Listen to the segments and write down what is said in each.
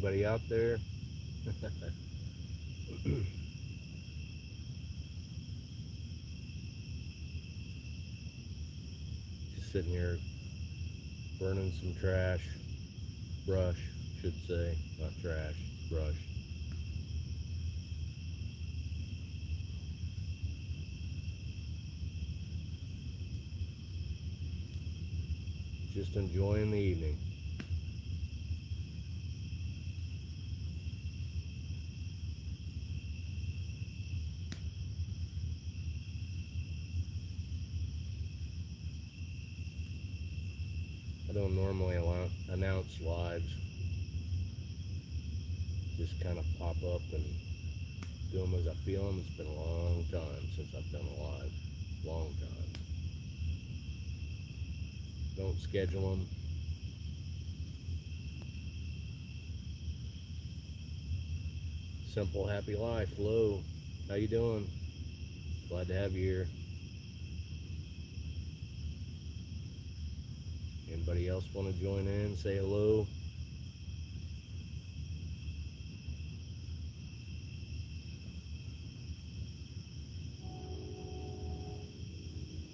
Anybody out there? Just sitting here burning some brush, should say, not trash, brush. Just enjoying the evening. I don't normally announce lives. Just kind of pop up and do them as I feel them. It's been a long time since I've done a live. Long time. Don't schedule them. Simple, happy life. Hello. How you doing? Glad to have you here. Anybody else want to join in? Say hello.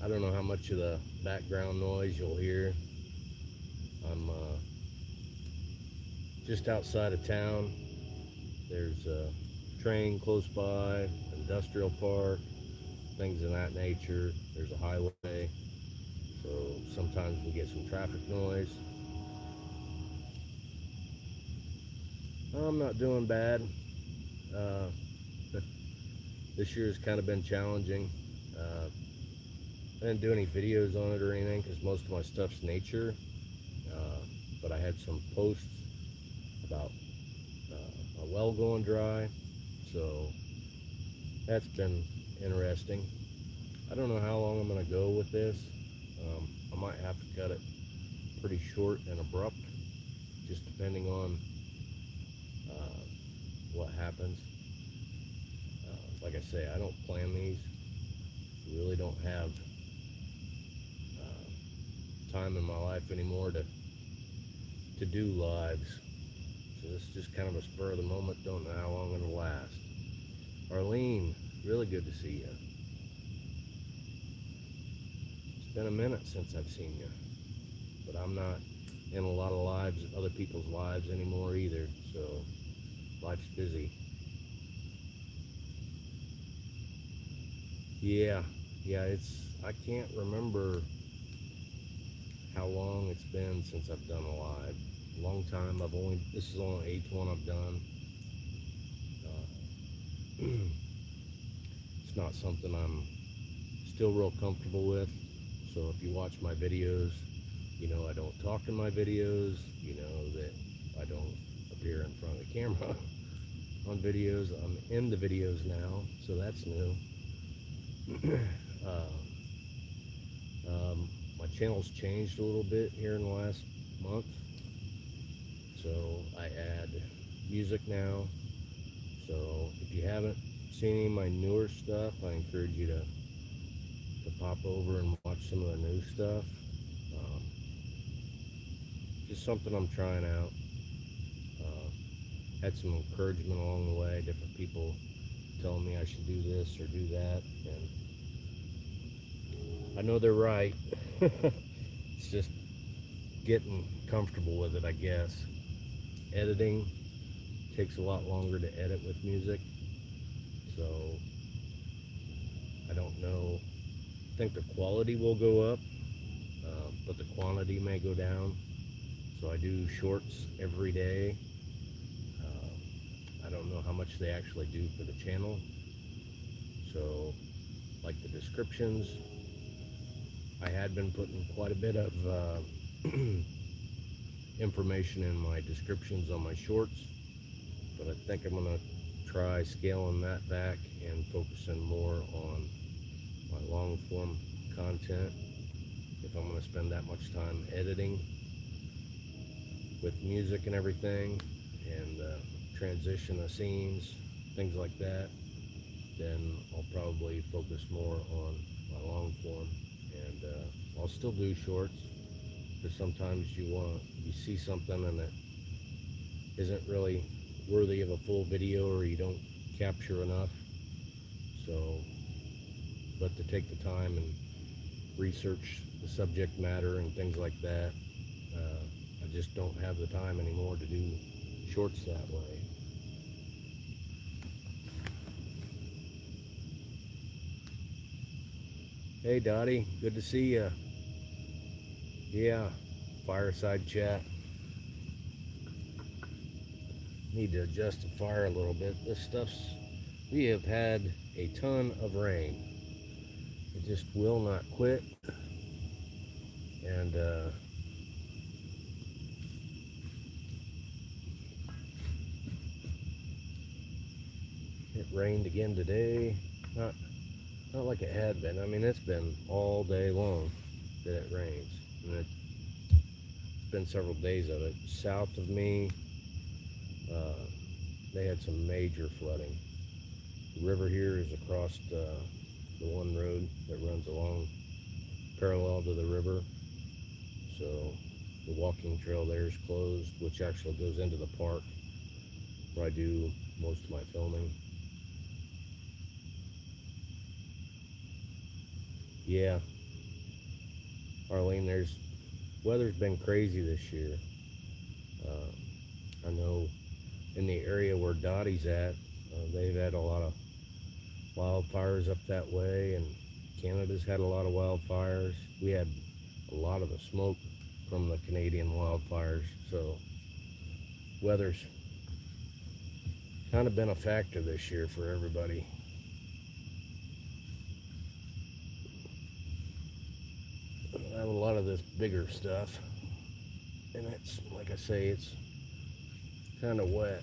I don't know how much of the background noise you'll hear. I'm just outside of town. There's a train close by, industrial park, things of that nature. There's a highway, so sometimes we get some traffic noise. I'm not doing bad. This year's kind of been challenging. I didn't do any videos on it or anything because most of my stuff's nature, but I had some posts about a well going dry, so that's been interesting. I don't know how long I'm going to go with this. I might have to cut it pretty short and abrupt, just depending on what happens. Like I say, I don't plan these. I really don't have time in my life anymore to do lives. So this is just kind of a spur of the moment. Don't know how long it'll last. Arlene, really good to see you. It's been a minute since I've seen you, but I'm not in a lot of lives, other people's lives anymore either, so life's busy. Yeah, I can't remember how long it's been since I've done a live. Long time. This is only the 8th one I've done. It's not something I'm still real comfortable with. So if you watch my videos, you know I don't talk in my videos. You know that I don't appear in front of the camera on videos. I'm in the videos now, so that's new. My channel's changed a little bit here in the last month, so I add music now. So if you haven't seen any of my newer stuff, I encourage you to pop over and watch some of the new stuff. Just something I'm trying out. Had some encouragement along the way, different people telling me I should do this or do that, and I know they're right. It's just getting comfortable with it, I guess. Editing takes a lot longer to edit with music, so I don't know. I think the quality will go up, but the quantity may go down. So I do shorts every day. I don't know how much they actually do for the channel. So, like the descriptions, I had been putting quite a bit of information in my descriptions on my shorts, but I think I'm going to try scaling that back and focusing more on my long form content if I'm going to spend that much time editing with music and everything, and transition of scenes, things like that. Then I'll probably focus more on my long form, and I'll still do shorts, because sometimes you see something and it isn't really worthy of a full video, or you don't capture enough. So, but to take the time and research the subject matter and things like that, I just don't have the time anymore to do shorts that way. Hey Dottie, good to see you. Yeah, fireside chat. Need to adjust the fire a little bit. We have had a ton of rain. It just will not quit. And it rained again today. Not like it had been. I mean, it's been all day long that it rains. And it's been several days of it. South of me, they had some major flooding. The river here is across the one road that runs along parallel to the river. So the walking trail there is closed, which actually goes into the park where I do most of my filming. Yeah, Arlene, weather's been crazy this year. I know in the area where Dottie's at, they've had a lot of wildfires up that way, and Canada's had a lot of wildfires. We had a lot of the smoke from the Canadian wildfires, so weather's kind of been a factor this year for everybody. I have a lot of this bigger stuff, and it's, like I say, it's kind of wet.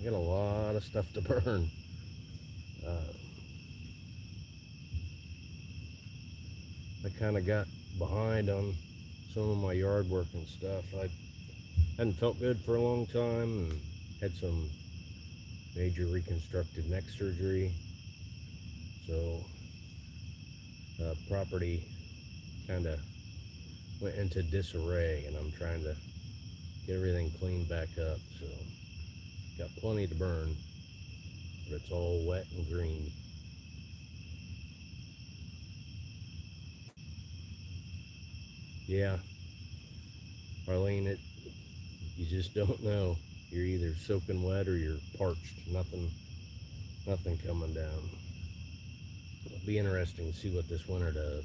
I got a lot of stuff to burn. I kind of got behind on some of my yard work and stuff. I hadn't felt good for a long time, and had some major reconstructive neck surgery, so property kind of went into disarray, and I'm trying to get everything cleaned back up. So got plenty to burn, but it's all wet and green. Yeah, Arlene, you just don't know. You're either soaking wet or you're parched. Nothing coming down. It'll be interesting to see what this winter does.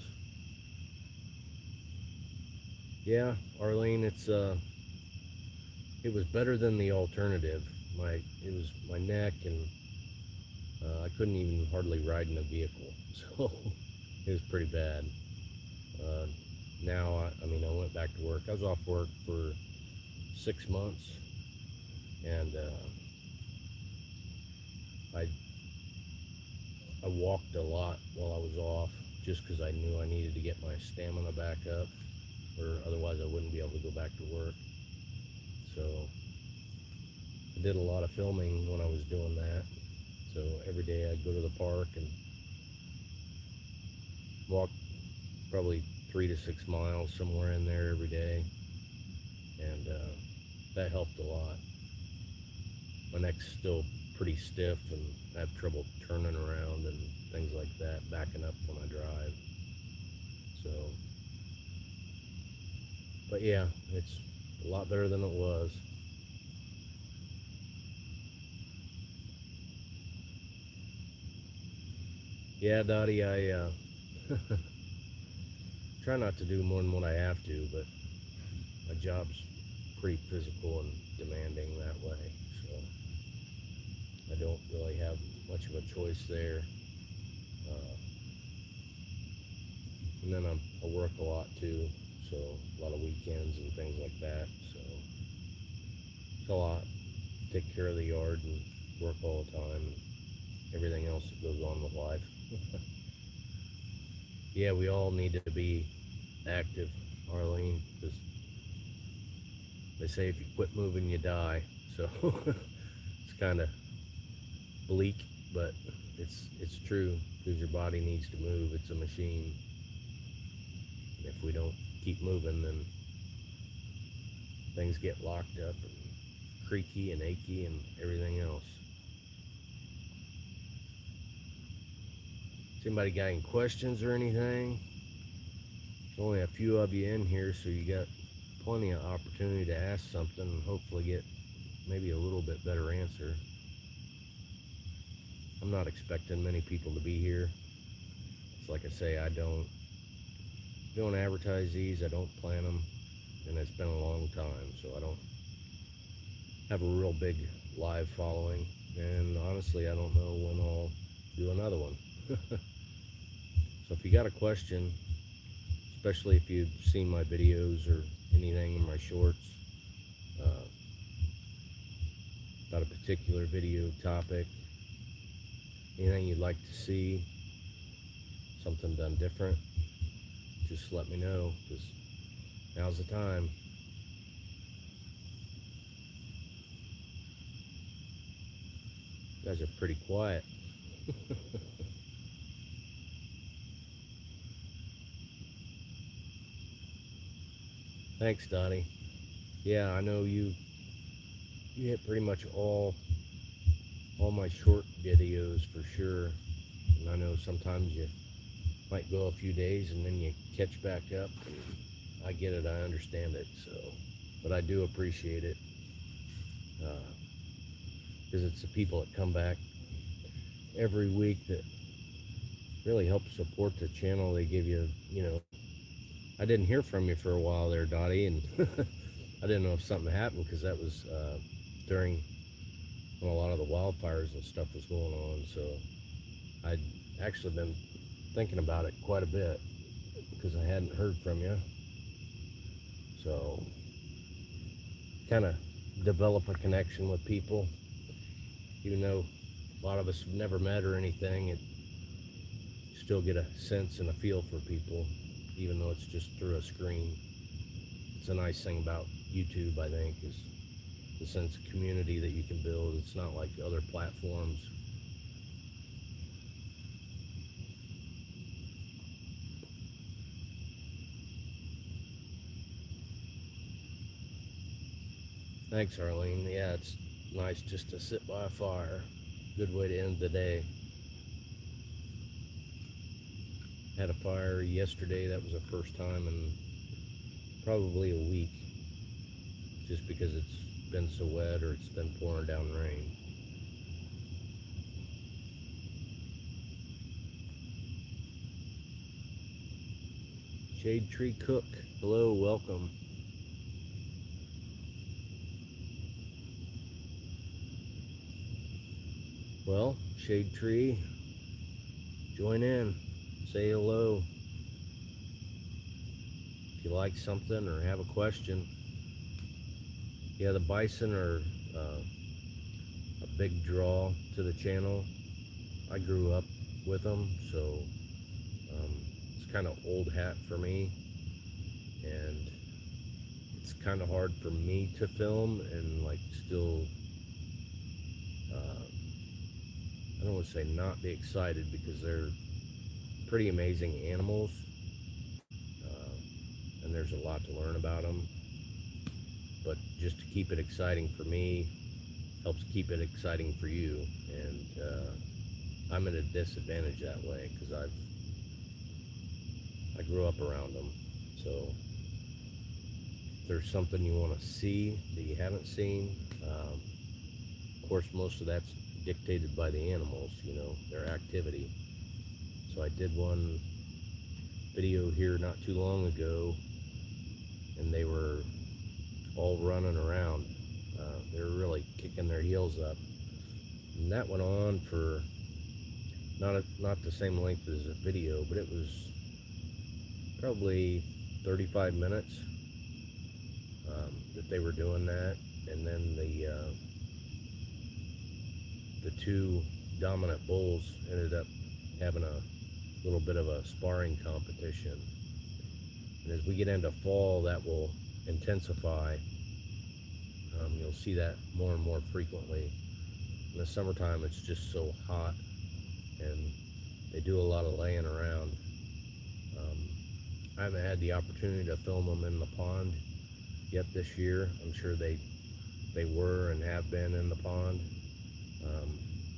Yeah, Arlene, it was better than the alternative. It was my neck, and I couldn't even hardly ride in a vehicle, so it was pretty bad. Now, I went back to work. I was off work for 6 months, and I walked a lot while I was off, just because I knew I needed to get my stamina back up, or otherwise I wouldn't be able to go back to work. So I did a lot of filming when I was doing that. So every day I'd go to the park and walk probably 3 to 6 miles, somewhere in there every day, and that helped a lot. My neck's still pretty stiff, and I have trouble turning around and things like that, backing up when I drive. So, but yeah, it's a lot better than it was. Yeah, Dottie, I try not to do more than what I have to, but my job's pretty physical and demanding that way, so I don't really have much of a choice there. And then I work a lot too, so a lot of weekends and things like that, so it's a lot. Take care of the yard and work all the time, and everything else that goes on with life. Yeah, we all need to be active, Arlene, because they say if you quit moving, you die. So it's kind of bleak, but it's true, because your body needs to move. It's a machine. And if we don't keep moving, then things get locked up and creaky and achy and everything else. Has anybody got any questions or anything? There's only a few of you in here, so you got plenty of opportunity to ask something and hopefully get maybe a little bit better answer. I'm not expecting many people to be here. It's like I say, I don't advertise these, I don't plan them, and it's been a long time, so I don't have a real big live following, and honestly I don't know when I'll do another one. So if you got a question, especially if you've seen my videos or anything in my shorts about a particular video topic, anything you'd like to see, something done different, just let me know, because now's the time. You guys are pretty quiet. Thanks, Donnie. Yeah, I know you hit pretty much all my short videos for sure. And I know sometimes you might go a few days and then you catch back up. And I get it, I understand it. So, but I do appreciate it, because it's the people that come back every week that really help support the channel. They give you, I didn't hear from you for a while there, Dottie, and I didn't know if something happened, because that was during when a lot of the wildfires and stuff was going on. So I'd actually been thinking about it quite a bit because I hadn't heard from you. So kind of develop a connection with people, even though a lot of us have never met or anything. It still get a sense and a feel for people, even though it's just through a screen. It's a nice thing about YouTube, I think, is the sense of community that you can build. It's not like other platforms. Thanks, Arlene. Yeah, it's nice just to sit by a fire. Good way to end the day. Had a fire yesterday. That was the first time in probably a week, just because it's been so wet, or it's been pouring down rain. Shade Tree Cook, hello, welcome. Well, Shade Tree, join in, say hello. If you like something or have a question. Yeah, the bison are a big draw to the channel. I grew up with them, so it's kind of old hat for me, and it's kind of hard for me to film and like still, I don't want to say not be excited, because they're pretty amazing animals, and there's a lot to learn about them. But just to keep it exciting for me helps keep it exciting for you, and I'm at a disadvantage that way because I grew up around them. So if there's something you want to see that you haven't seen, of course most of that's dictated by the animals, their activity. So I did one video here not too long ago, and they were all running around. They were really kicking their heels up, and that went on for not the same length as a video, but it was probably 35 minutes that they were doing that. And then the two dominant bulls ended up having a little bit of a sparring competition. And as we get into fall, that will intensify. You'll see that more and more frequently. In the summertime, it's just so hot, and they do a lot of laying around. I haven't had the opportunity to film them in the pond yet this year. I'm sure they they were and have been in the pond,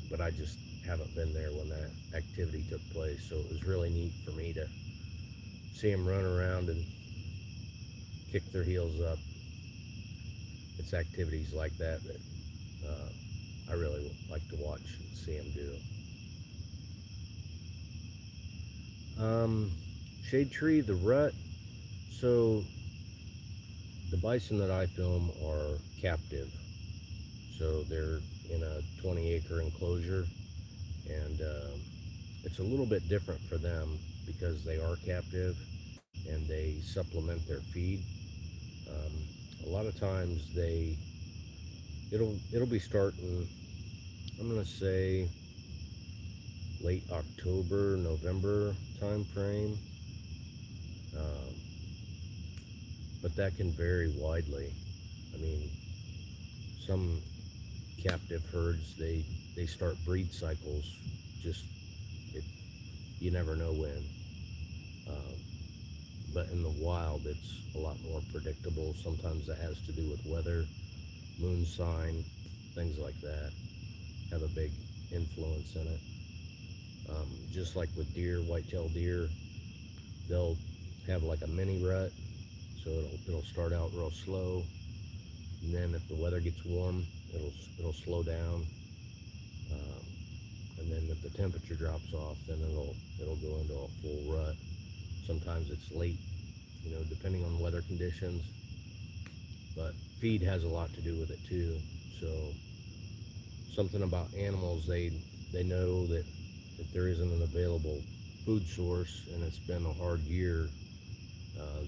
but I just haven't been there when that activity took place. So it was really neat for me to see them run around and kick their heels up. It's activities like that I really like to watch and see them do. Shade tree, the rut. So the bison that I film are captive. So they're in a 20-acre enclosure, and it's a little bit different for them because they are captive and they supplement their feed. A lot of times it'll be starting, I'm gonna say late October, November time frame, but that can vary widely. I mean, some captive herds, they start breed cycles, just you never know when. But in the wild, it's a lot more predictable. Sometimes it has to do with weather, moon sign, things like that have a big influence in it. Just like with deer, whitetail deer, they'll have like a mini rut, so it'll start out real slow, and then if the weather gets warm, it'll slow down, and then if the temperature drops off, then it'll go into a full rut. Sometimes it's late, depending on weather conditions, but feed has a lot to do with it too. So something about animals, they know that if there isn't an available food source and it's been a hard year,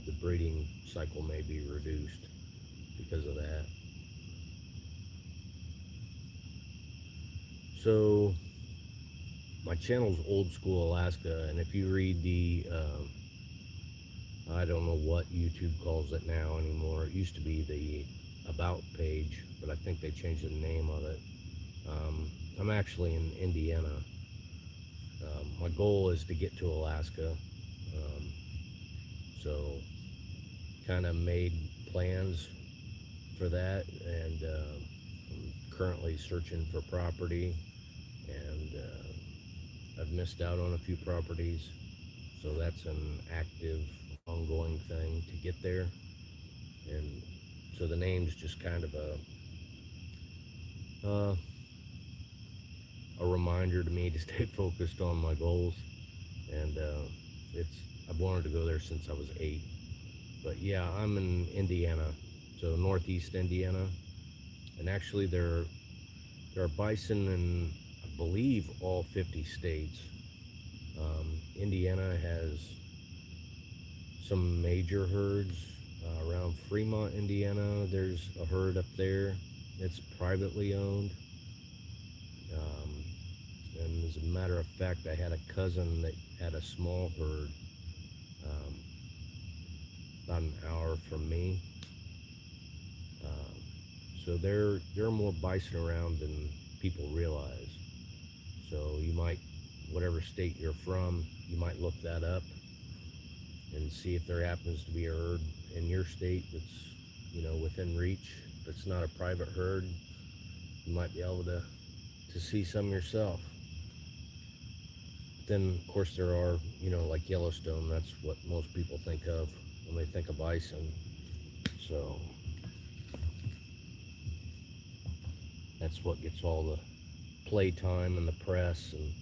the breeding cycle may be reduced because of that. So my channel's Old School Alaska, and if you read the I don't know what YouTube calls it now anymore. It used to be the About page, but I think they changed the name of it. I'm actually in Indiana. My goal is to get to Alaska. So kind of made plans for that, and I'm currently searching for property, and I've missed out on a few properties. So that's an active, ongoing thing to get there. And so the name's just kind of a reminder to me to stay focused on my goals. And I've wanted to go there since I was 8. But yeah, I'm in Indiana, so northeast Indiana. And actually there are bison in, I believe, all 50 states. Indiana has some major herds. Around Fremont, Indiana, there's a herd up there. It's privately owned. And as a matter of fact, I had a cousin that had a small herd about an hour from me. So there are more bison around than people realize. So you might, whatever state you're from, you might look that up and see if there happens to be a herd in your state that's, within reach. If it's not a private herd, you might be able to see some yourself. Then, of course, there are, like Yellowstone. That's what most people think of when they think of bison. So that's what gets all the playtime and the press and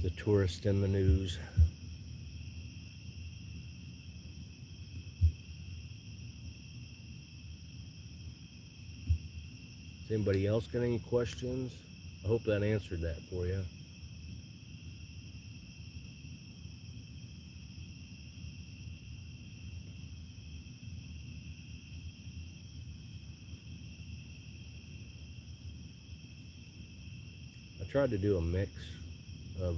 the tourists in the news. Has anybody else got any questions? I hope that answered that for you. I tried to do a mix of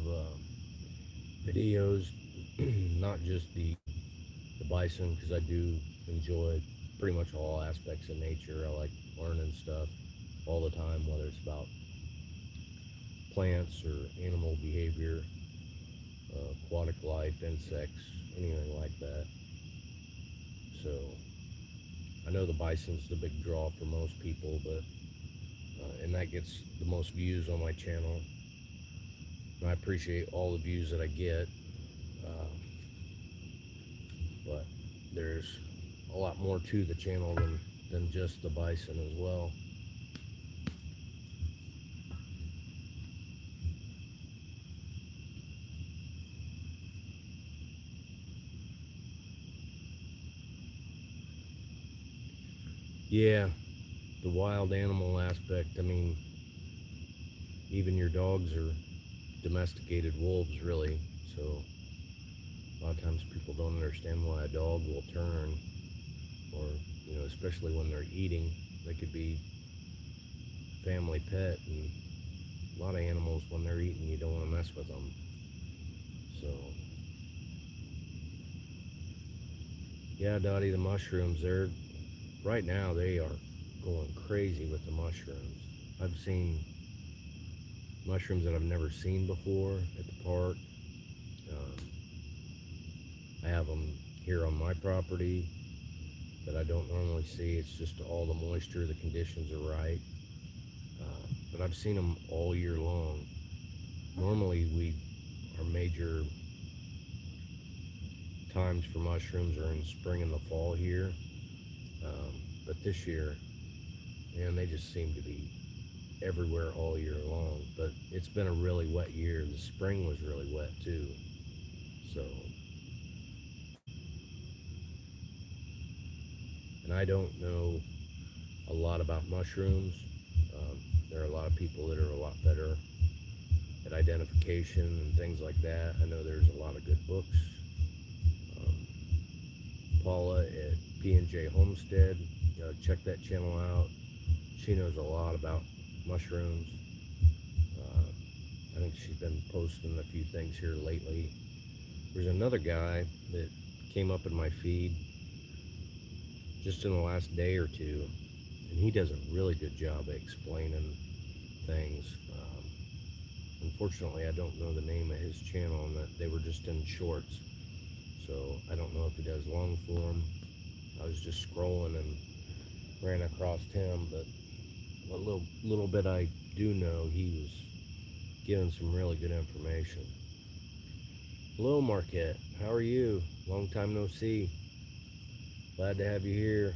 videos, not just the bison, because I do enjoy pretty much all aspects of nature. I like learning stuff all the time, whether it's about plants or animal behavior, aquatic life, insects, anything like that. So I know the bison's the big draw for most people, but and that gets the most views on my channel. And I appreciate all the views that I get, uh, but there's a lot more to the channel than just the bison as well. Yeah, the wild animal aspect, I mean, even your dogs are domesticated wolves, really. So a lot of times people don't understand why a dog will turn, or, you know, especially when they're eating. They could be family pet, and a lot of animals, when they're eating, you don't want to mess with them. So, yeah, Dottie, the mushrooms, right now they are going crazy with the mushrooms. I've seen mushrooms that I've never seen before at the park. I have them here on my property that I don't normally see. It's just all the moisture, the conditions are right. But I've seen them all year long. Normally our major times for mushrooms are in spring and the fall here. But this year, man, they just seem to be everywhere all year long. But it's been a really wet year. The spring was really wet too. So, and I don't know a lot about mushrooms. There are a lot of people that are a lot better at identification and things like that. I know there's a lot of good books. Paula at P&J Homestead, check that channel out. She knows a lot about mushrooms. I think she's been posting a few things here lately. There's another guy that came up in my feed just in the last day or two, and he does a really good job at explaining things. Unfortunately, I don't know the name of his channel, and that they were just in shorts, so I don't know if he does long form. I was just scrolling and ran across him, but a little bit I do know, he was giving some really good information. Hello, Marquette. How are you? Long time no see. Glad to have you here.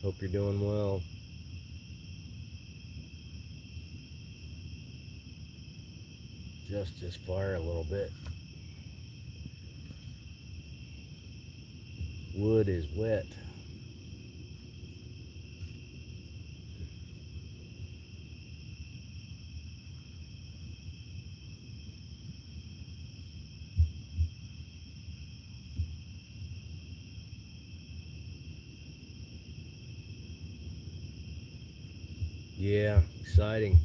Hope you're doing well. Just this fire a little bit. Wood is wet. Yeah, exciting,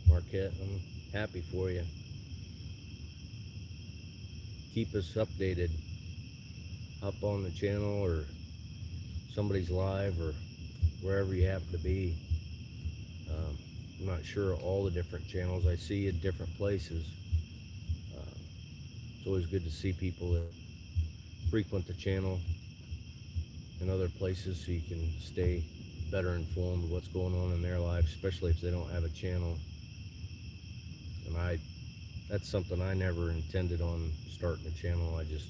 Marquette. I'm happy for you. Keep us updated. Hop on the channel or somebody's live or wherever you happen to be. I'm not sure of all the different channels I see at different places. It's always good to see people that frequent the channel and other places so you can stay better informed of what's going on in their life, especially if they don't have a channel. And that's something I never intended on starting a channel. I just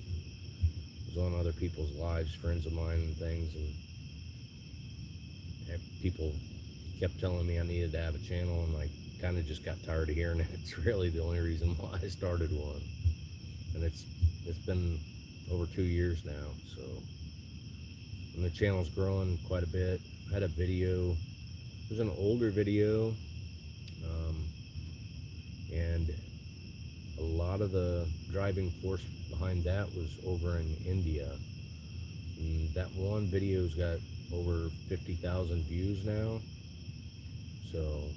was on other people's lives, friends of mine and things, and people kept telling me I needed to have a channel, and I kind of just got tired of hearing it. It's really the only reason why I started one. And it's been over 2 years now, so, and the channel's growing quite a bit. I had a video, it was an older video, and a lot of the driving force behind that was over in India. And that one video's got over 50,000 views now. So,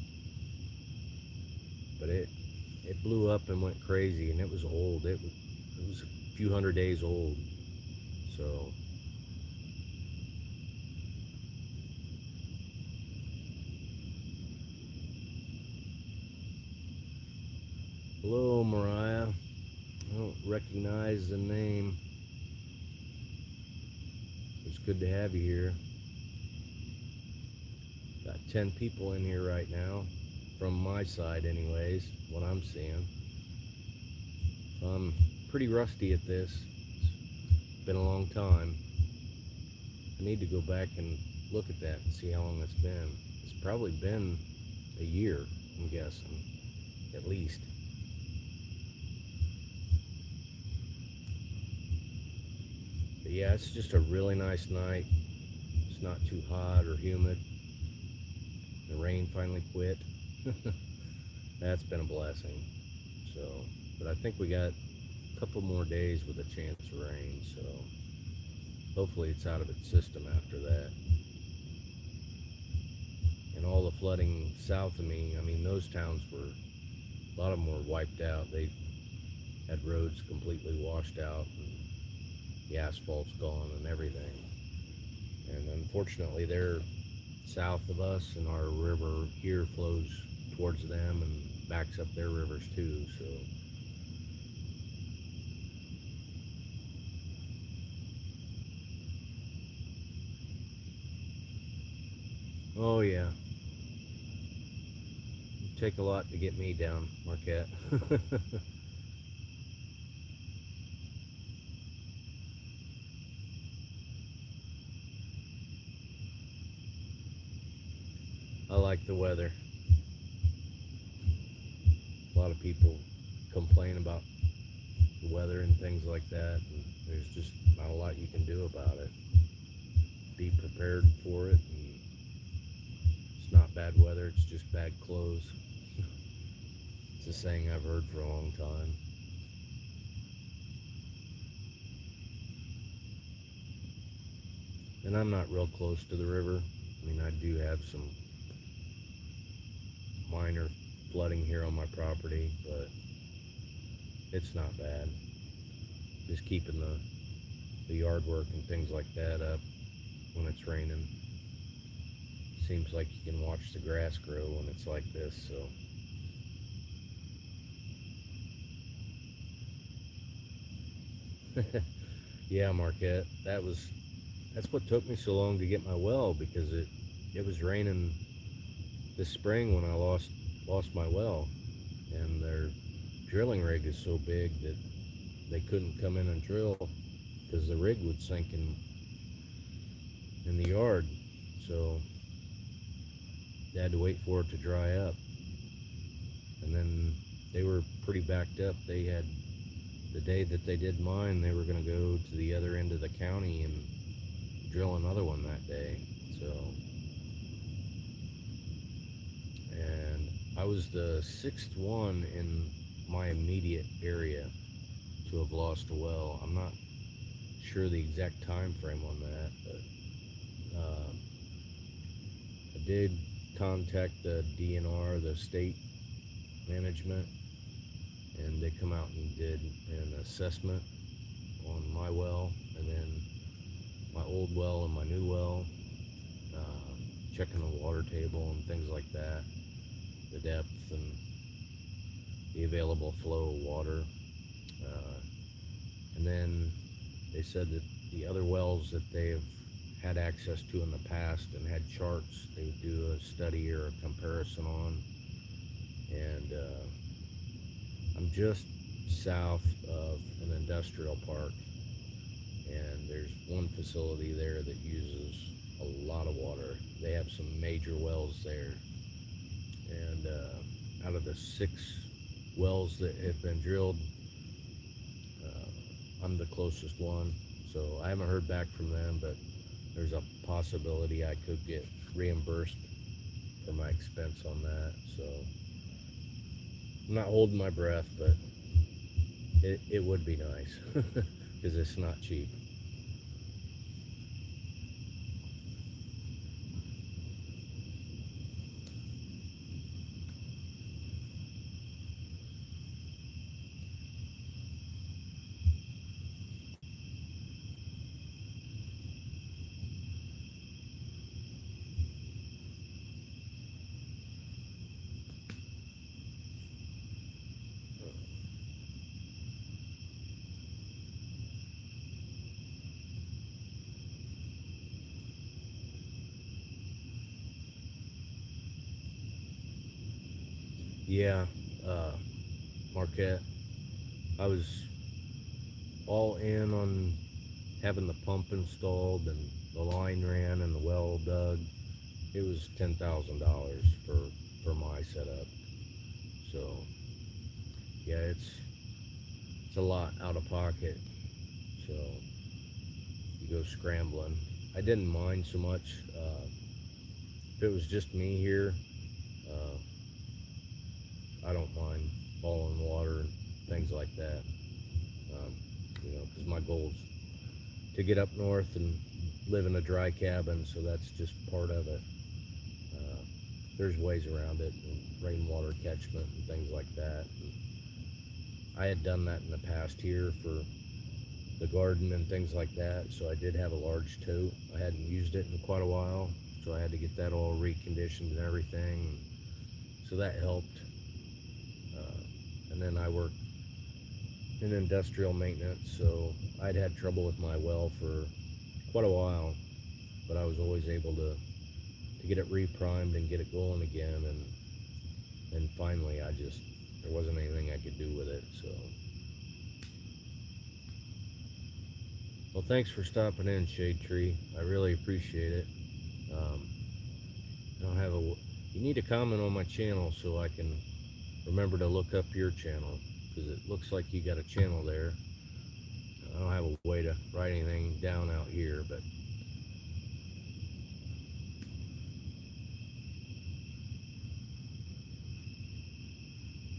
but it blew up and went crazy, and it was old. It was a few hundred days old. So, hello, Mariah. I don't recognize the name. It's good to have you here. Got 10 people in here right now, from my side anyways, what I'm seeing. So I'm pretty rusty at this. It's been a long time. I need to go back and look at that and see how long it's been. It's probably been a year, I'm guessing, at least. But yeah, it's just a really nice night. It's not too hot or humid. The rain finally quit. That's been a blessing. So, but I think we got a couple more days with a chance of rain, so hopefully it's out of its system after that. And all the flooding south of me, I mean, those towns were, a lot of them were wiped out. They had roads completely washed out, and the asphalt's gone and everything. And unfortunately, they're south of us, and our river here flows towards them and backs up their rivers too, so. Oh yeah. It'd take a lot to get me down, Marquette. I like the weather. A lot of people complain about the weather and things like that, and there's just not a lot you can do about it. Be prepared for it, and it's not bad weather, it's just bad clothes. It's a saying I've heard for a long time. And I'm not real close to the river. I mean, I do have some minor flooding here on my property, but it's not bad. Just keeping the yard work and things like that up when it's raining. Seems like you can watch the grass grow when it's like this, so. Yeah, Marquette, that's what took me so long to get my well, because it was raining this spring when I lost my well, and their drilling rig is so big that they couldn't come in and drill because the rig would sink in the yard, so they had to wait for it to dry up. And then they were pretty backed up. They had, the day that they did mine, they were going to go to the other end of the county and drill another one that day, so. And I was the 6th one in my immediate area to have lost a well. I'm not sure the exact time frame on that, but I did contact the DNR, the state management, and they come out and did an assessment on my well, and then my old well and my new well, checking the water table and things like that, the depth and the available flow of water. And then they said that the other wells that they have had access to in the past and had charts, they would do a study or a comparison on. And I'm just south of an industrial park, and there's one facility there that uses a lot of water. They have some major wells there, and out of the 6 wells that have been drilled, I'm the closest one, so I haven't heard back from them, but there's a possibility I could get reimbursed for my expense on that. So I'm not holding my breath, but it would be nice because it's not cheap. Yeah, uh, Marquette. I was all in on having the pump installed and the line ran and the well dug. It was $10,000 for my setup. So yeah, it's a lot out of pocket. So you go scrambling. I didn't mind so much. If it was just me here, uh, I don't mind hauling water and things like that. Um, because my goal's to get up north and live in a dry cabin, so that's just part of it. Uh, there's ways around it, and rainwater catchment and things like that. And I had done that in the past here for the garden and things like that, so I did have a large tote. I hadn't used it in quite a while, so I had to get that all reconditioned and everything. So that helped. And then I worked in industrial maintenance, so I'd had trouble with my well for quite a while, but I was always able to get it reprimed and get it going again, and finally there wasn't anything I could do with it. So, well, thanks for stopping in, Shade Tree. I really appreciate it. um, I don't have you need to comment on my channel so I can remember to look up your channel, because it looks like you got a channel there. I don't have a way to write anything down out here, but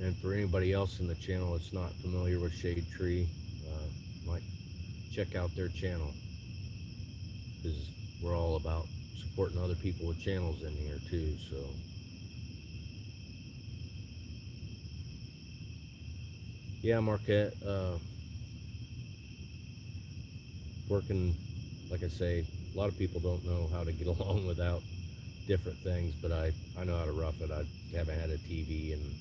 and for anybody else in the channel that's not familiar with Shade Tree, might check out their channel, because we're all about supporting other people with channels in here too. So yeah, Marquette, working, like I say, a lot of people don't know how to get along without different things, but I know how to rough it. I haven't had a TV in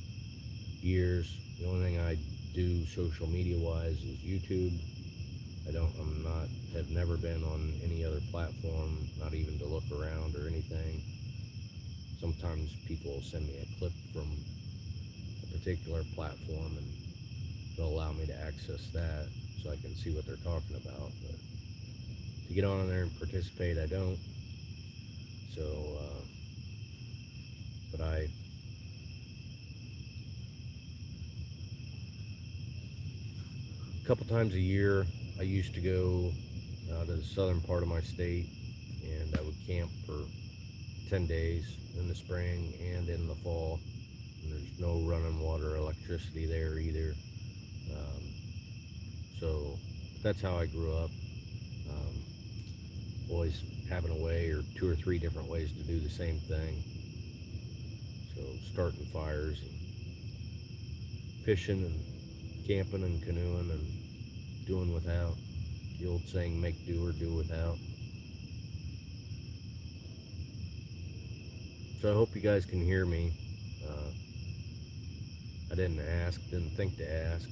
years. The only thing I do social media wise is YouTube. Have never been on any other platform, not even to look around or anything. Sometimes people will send me a clip from a particular platform and they'll allow me to access that so I can see what they're talking about. But to get on there and participate, I don't. So, but a couple times a year, I used to go to the southern part of my state, and I would camp for 10 days in the spring and in the fall. And there's no running water or electricity there either. So that's how I grew up. Always having a way or two or three different ways to do the same thing. So starting fires and fishing and camping and canoeing and doing without. The old saying, make do or do without. So I hope you guys can hear me. I didn't think to ask.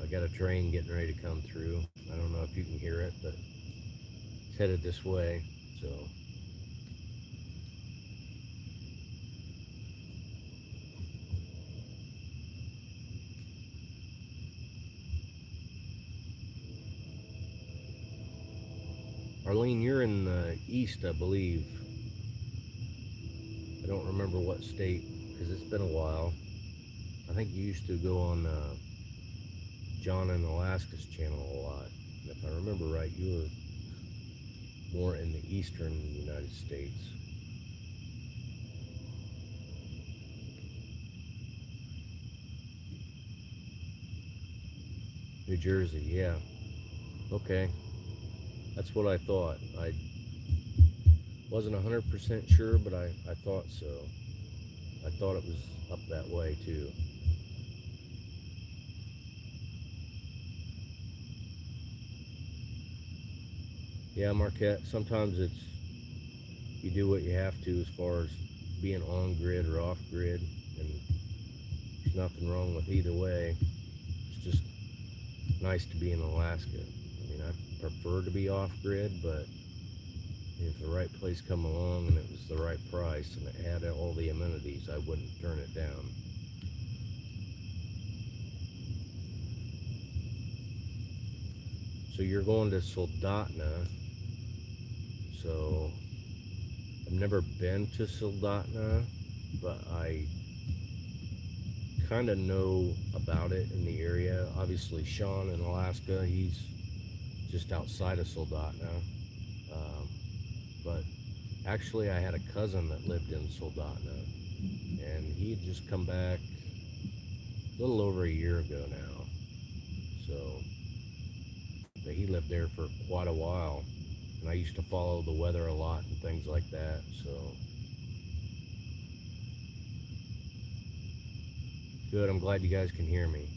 I got a train getting ready to come through. I don't know if you can hear it, but it's headed this way. So Arlene, you're in the east, I believe. I don't remember what state, because it's been a while. I think you used to go on John in Alaska's channel a lot. And if I remember right, you were more in the eastern United States. New Jersey, yeah. Okay. That's what I thought. I wasn't 100% sure, but I thought so. I thought it was up that way too. Yeah, Marquette, sometimes you do what you have to as far as being on grid or off grid, and there's nothing wrong with either way. It's just nice to be in Alaska. I mean, I prefer to be off grid, but If the right place come along and it was the right price and it had all the amenities, I wouldn't turn it down. So you're going to Soldotna. So I've never been to Soldotna, but I kind of know about it in the area. Obviously, Sean in Alaska, he's just outside of Soldotna. But actually, I had a cousin that lived in Soldotna, and he had just come back a little over a year ago now. So but he lived there for quite a while, and I used to follow the weather a lot and things like that. So good. I'm glad you guys can hear me.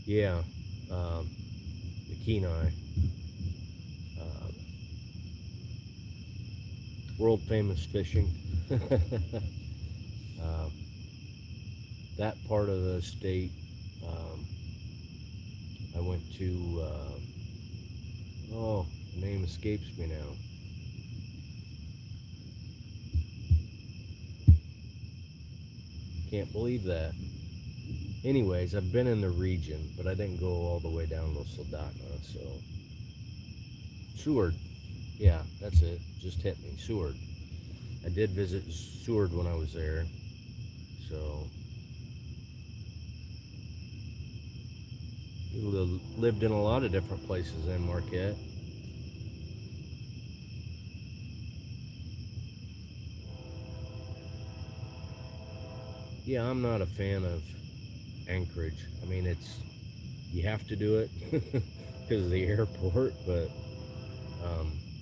Yeah, the Kenai, world famous fishing. uh, that part of the state, I went to, oh, the name escapes me now. Can't believe that. Anyways, I've been in the region, but I didn't go all the way down to Soldotna, so. Seward. Yeah, that's it. Just hit me. Seward. I did visit Seward when I was there, so. Lived in a lot of different places in Marquette. Yeah, I'm not a fan of Anchorage. I mean, you have to do it because of the airport, but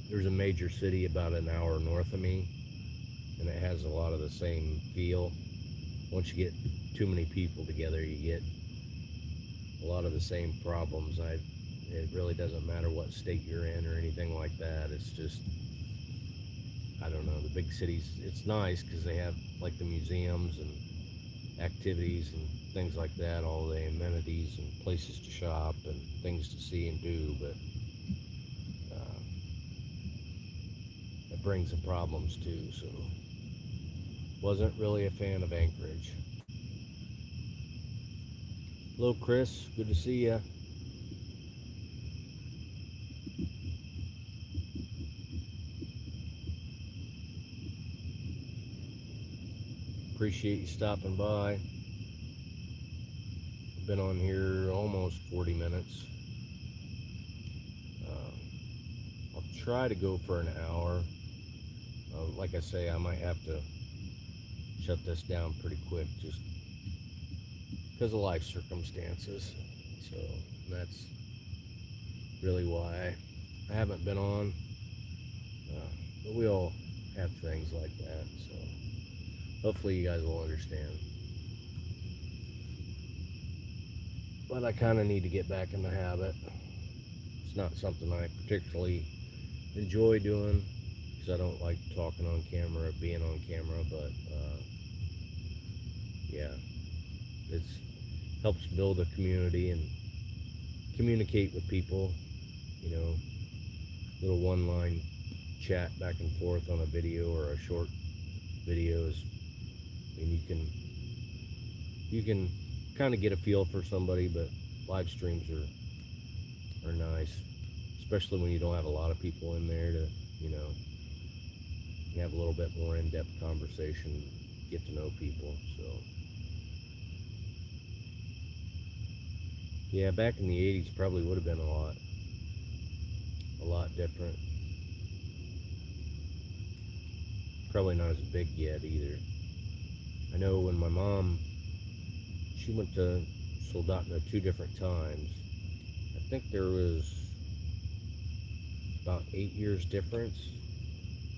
there's a major city about an hour north of me, and it has a lot of the same feel. Once you get too many people together, you get a lot of the same problems. It really doesn't matter what state you're in or anything like that. It's just, I don't know, the big cities, it's nice because they have like the museums and activities and things like that, all the amenities and places to shop and things to see and do, but it brings some problems too, so wasn't really a fan of Anchorage. Hello, Chris. Good to see you. Appreciate you stopping by. I've been on here almost 40 minutes. I'll try to go for an hour. Like I say, I might have to shut this down pretty quick just because of life circumstances. So that's really why I haven't been on. But we all have things like that, so hopefully you guys will understand. But I kind of need to get back in the habit. It's not something I particularly enjoy doing because I don't like talking on camera, being on camera, but yeah, it helps build a community and communicate with people, you know, little one-line chat back and forth on a video or a short videos. I mean, you can kind of get a feel for somebody, but live streams are nice, especially when you don't have a lot of people in there to, you know, have a little bit more in-depth conversation, get to know people. So yeah, back in the 80s probably would have been a lot different. Probably not as big yet either. I know when my mom, she went to Soldotna 2 different times. I think there was about 8 years difference.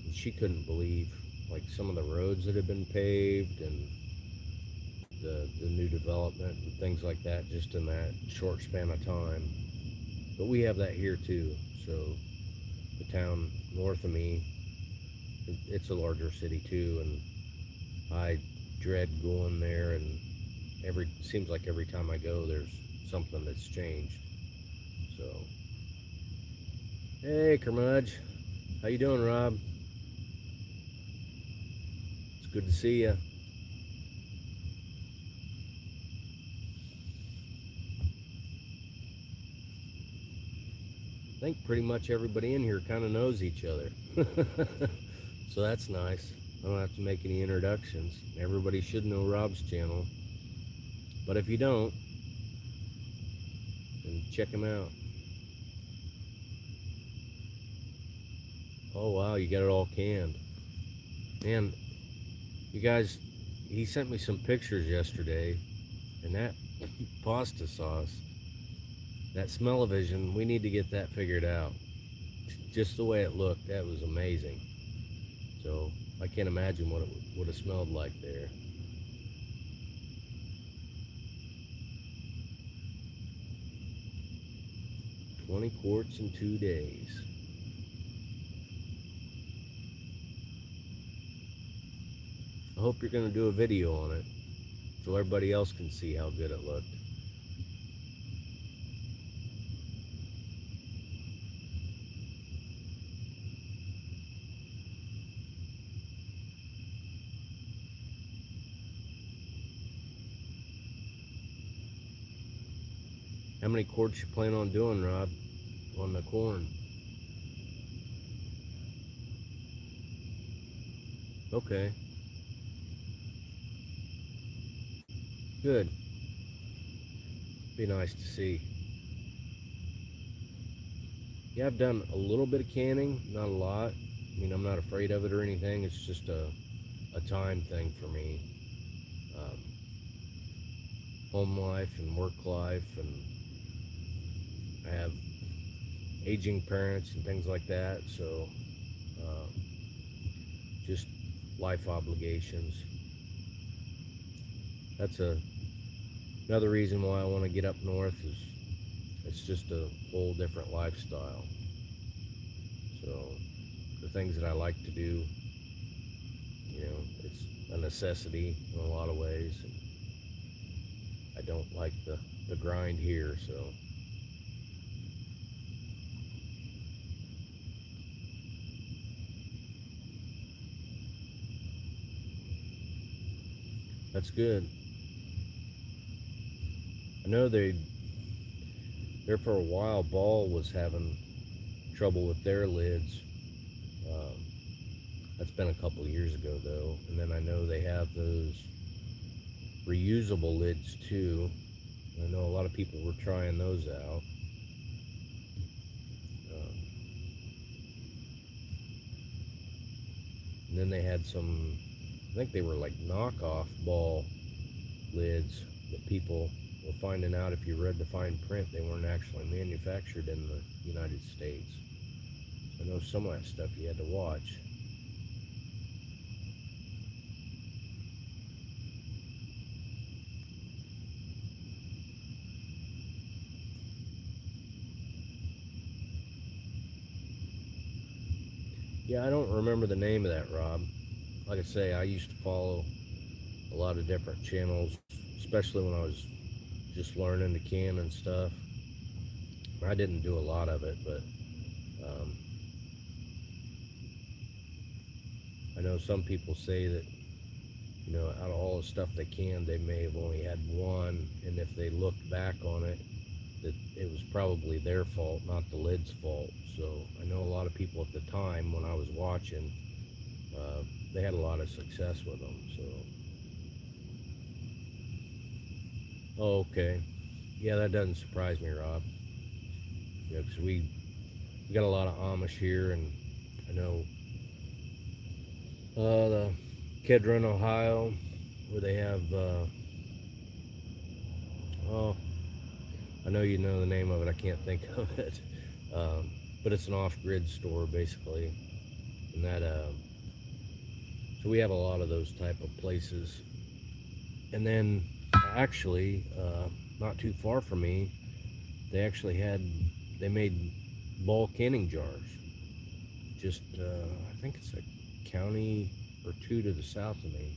And she couldn't believe like some of the roads that had been paved and the new development and things like that just in that short span of time. But we have that here too. So the town north of me, it's a larger city too, and I dread going there, and seems like every time I go there's something that's changed. So, hey, Kermudge. How you doing, Rob? It's good to see you. I think pretty much everybody in here kind of knows each other. So that's nice. I don't have to make any introductions. Everybody should know Rob's channel. But if you don't, then check him out. Oh wow, you got it all canned. Man, you guys, he sent me some pictures yesterday, and that pasta sauce, that smell-o-vision, we need to get that figured out. Just the way it looked, that was amazing. So I can't imagine what it would have smelled like there. "20 quarts in 2 days. I hope you're going to do a video on it so everybody else can see how good it looked. How many quarts you plan on doing, Rob, on the corn? Okay. Good. Be nice to see. Yeah, I've done a little bit of canning, not a lot. I mean, I'm not afraid of it or anything. It's just a time thing for me. Home life and work life, and I have aging parents and things like that, so just life obligations. That's another reason why I want to get up north, is it's just a whole different lifestyle. So the things that I like to do, you know, it's a necessity in a lot of ways. And I don't like the grind here, so. That's good. I know there for a while, Ball was having trouble with their lids. That's been a couple years ago though. And then I know they have those reusable lids too. I know a lot of people were trying those out. And then they had some, I think they were like knockoff Ball lids that people were finding out, if you read the fine print, they weren't actually manufactured in the United States. I know some of that stuff you had to watch. Yeah, I don't remember the name of that, Rob. Like I say, I used to follow a lot of different channels, especially when I was just learning to can and stuff. I didn't do a lot of it, but I know some people say that, you know, out of all the stuff they canned, they may have only had one, and if they look back on it, that it was probably their fault, not the lid's fault. So I know a lot of people at the time when I was watching, they had a lot of success with them. So, oh, okay, yeah, that doesn't surprise me, Rob. You know, because we got a lot of Amish here, and I know the Kedron, Ohio, where they have oh, I know you know the name of it, I can't think of it, but it's an off-grid store basically, and that so we have a lot of those type of places. And then actually not too far from me, they made Ball canning jars, just I think it's a county or two to the south of me,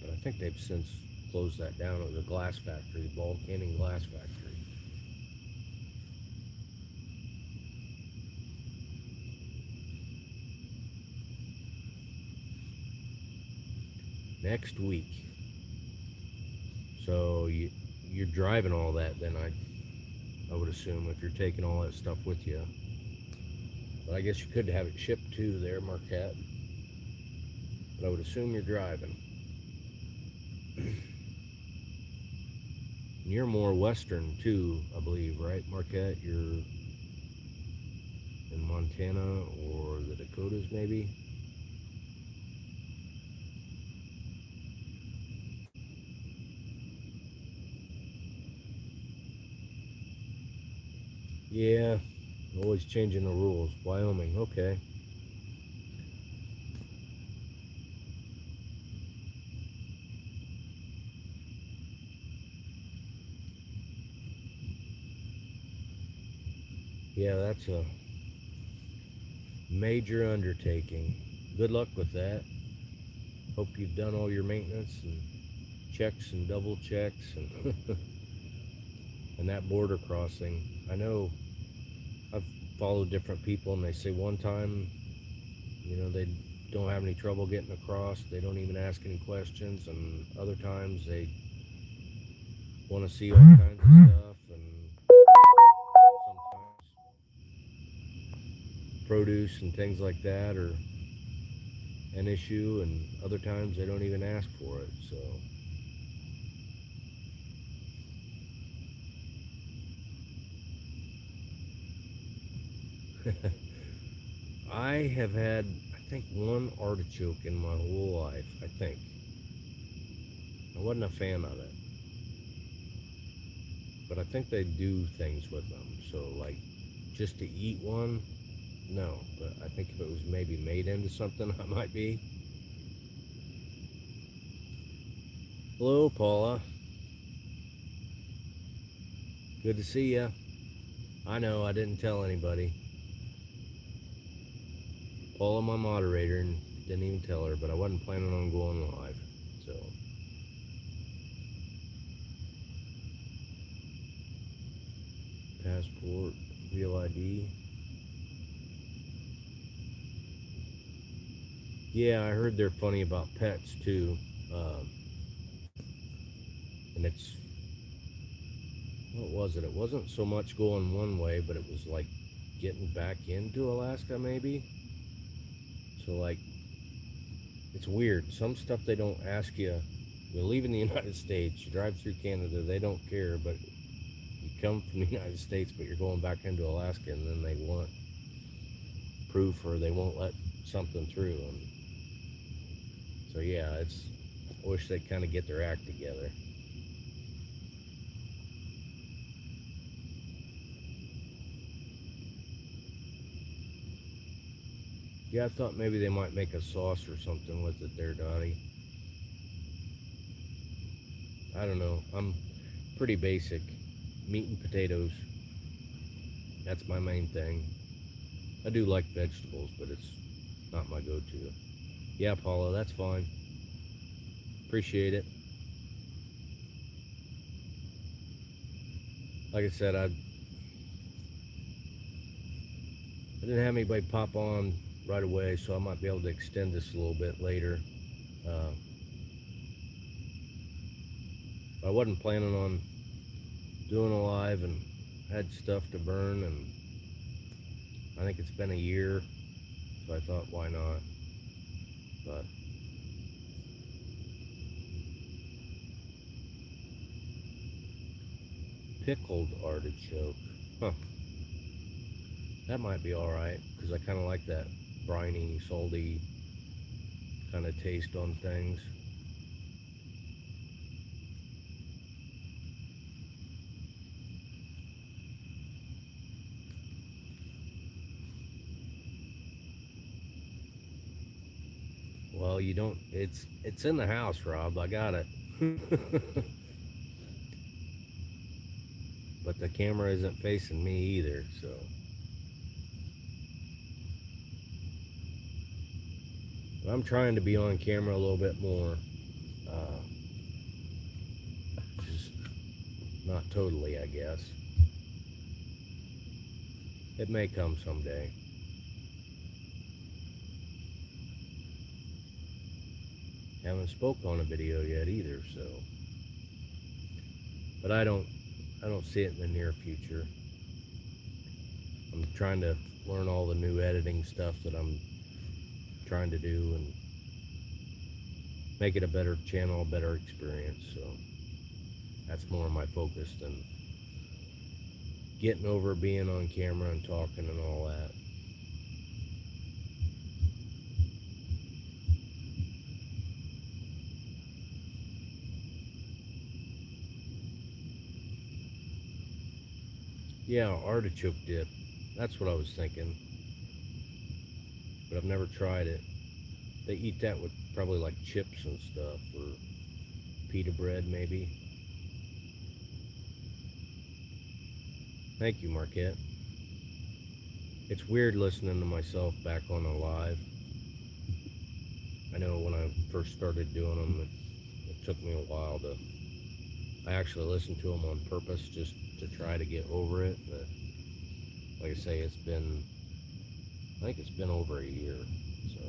but I think they've since closed that down. It was a glass factory, ball canning glass factory. Next week. So you're driving all that then, I would assume, if you're taking all that stuff with you. But I guess you could have it shipped to there, Marquette. But I would assume you're driving. You're more western too, I believe, right, Marquette? You're in Montana or the Dakotas, maybe? Yeah, always changing the rules. Wyoming, okay. Yeah, that's a major undertaking. Good luck with that. Hope you've done all your maintenance and checks and double checks and and that border crossing. I know I've followed different people and they say one time, they don't have any trouble getting across. They don't even ask any questions, and other times they want to see all kinds of stuff, and sometimes produce and things like that are an issue, and other times they don't even ask for it. So I have had, I think, one artichoke in my whole life. I think I wasn't a fan of it, but I think they do things with them. So like, just to eat one, no. But I think if it was maybe made into something, I might be. Hello, Paula. Good to see ya. I know I didn't tell anybody. Paula, my moderator, and didn't even tell her, but I wasn't planning on going live. So passport, real ID. Yeah, I heard they're funny about pets too. And what was it? It wasn't so much going one way, but it was like getting back into Alaska maybe. So like, it's weird. Some stuff they don't ask you. You're leaving the United States, you drive through Canada, they don't care, but you come from the United States, but you're going back into Alaska, and then they want proof, or they won't let something through. And so yeah, I wish they'd kind of get their act together. Yeah, I thought maybe they might make a sauce or something with it there, Dottie. I don't know. I'm pretty basic. Meat and potatoes. That's my main thing. I do like vegetables, but it's not my go-to. Yeah, Paula, that's fine. Appreciate it. Like I said, I didn't have anybody pop on right away, so I might be able to extend this a little bit later. I wasn't planning on doing a live, and had stuff to burn, and I think it's been a year, so I thought, why not? But pickled artichoke, huh? That might be all right, because I kind of like that briny, salty kind of taste on things. Well, you don't, it's in the house, Rob. I got it. But the camera isn't facing me either, so. I'm trying to be on camera a little bit more. Not totally, I guess. It may come someday. Haven't spoke on a video yet either, so. But I don't see it in the near future. I'm trying to learn all the new editing stuff that I'm trying to do and make it a better channel, a better experience. So that's more my focus than getting over being on camera and talking and all that. Yeah, artichoke dip. That's what I was thinking. But I've never tried it. They eat that with probably like chips and stuff, or pita bread maybe. Thank you, Marquette. It's weird listening to myself back on a live. I know when I first started doing them, it took me a while to... I actually listened to them on purpose just to try to get over it. But like I say, I think it's been over a year, so.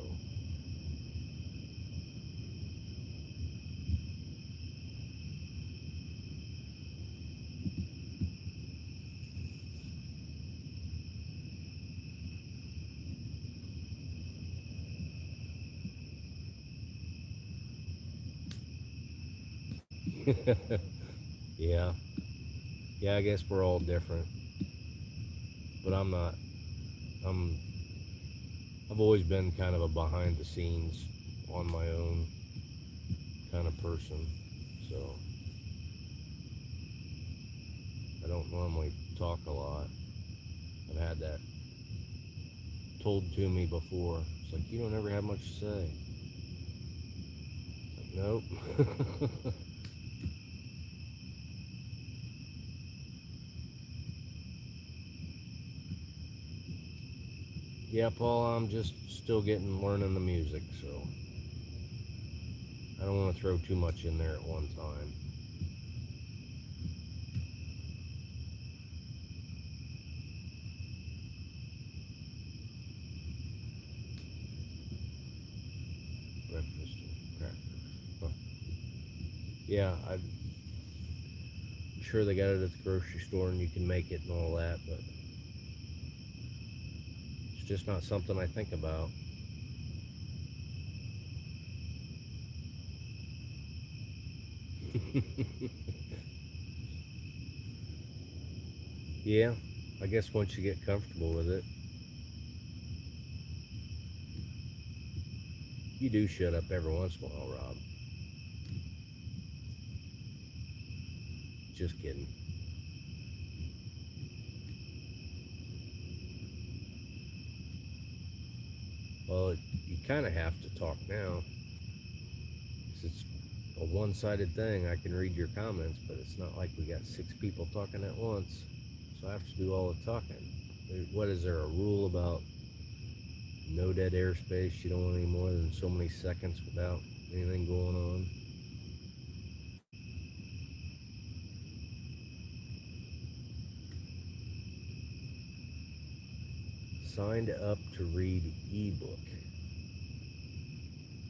Yeah. Yeah, I guess we're all different. But I'm not. I've always been kind of a behind the scenes, on my own kind of person. So I don't normally talk a lot. I've had that told to me before. It's like, you don't ever have much to say. Like, nope. Yeah, Paul, I'm just still learning the music, so I don't want to throw too much in there at one time. Breakfast and crackers. Huh. Yeah, I'm sure they got it at the grocery store and you can make it and all that, but it's just not something I think about. Yeah, I guess once you get comfortable with it. You do shut up every once in a while, Rob. Just kidding. Well, you kind of have to talk now. It's a one-sided thing. I can read your comments, but it's not like we got 6 people talking at once. So I have to do all the talking. What is there, a rule about no dead airspace? You don't want any more than so many seconds without anything going on? Signed up to read ebook.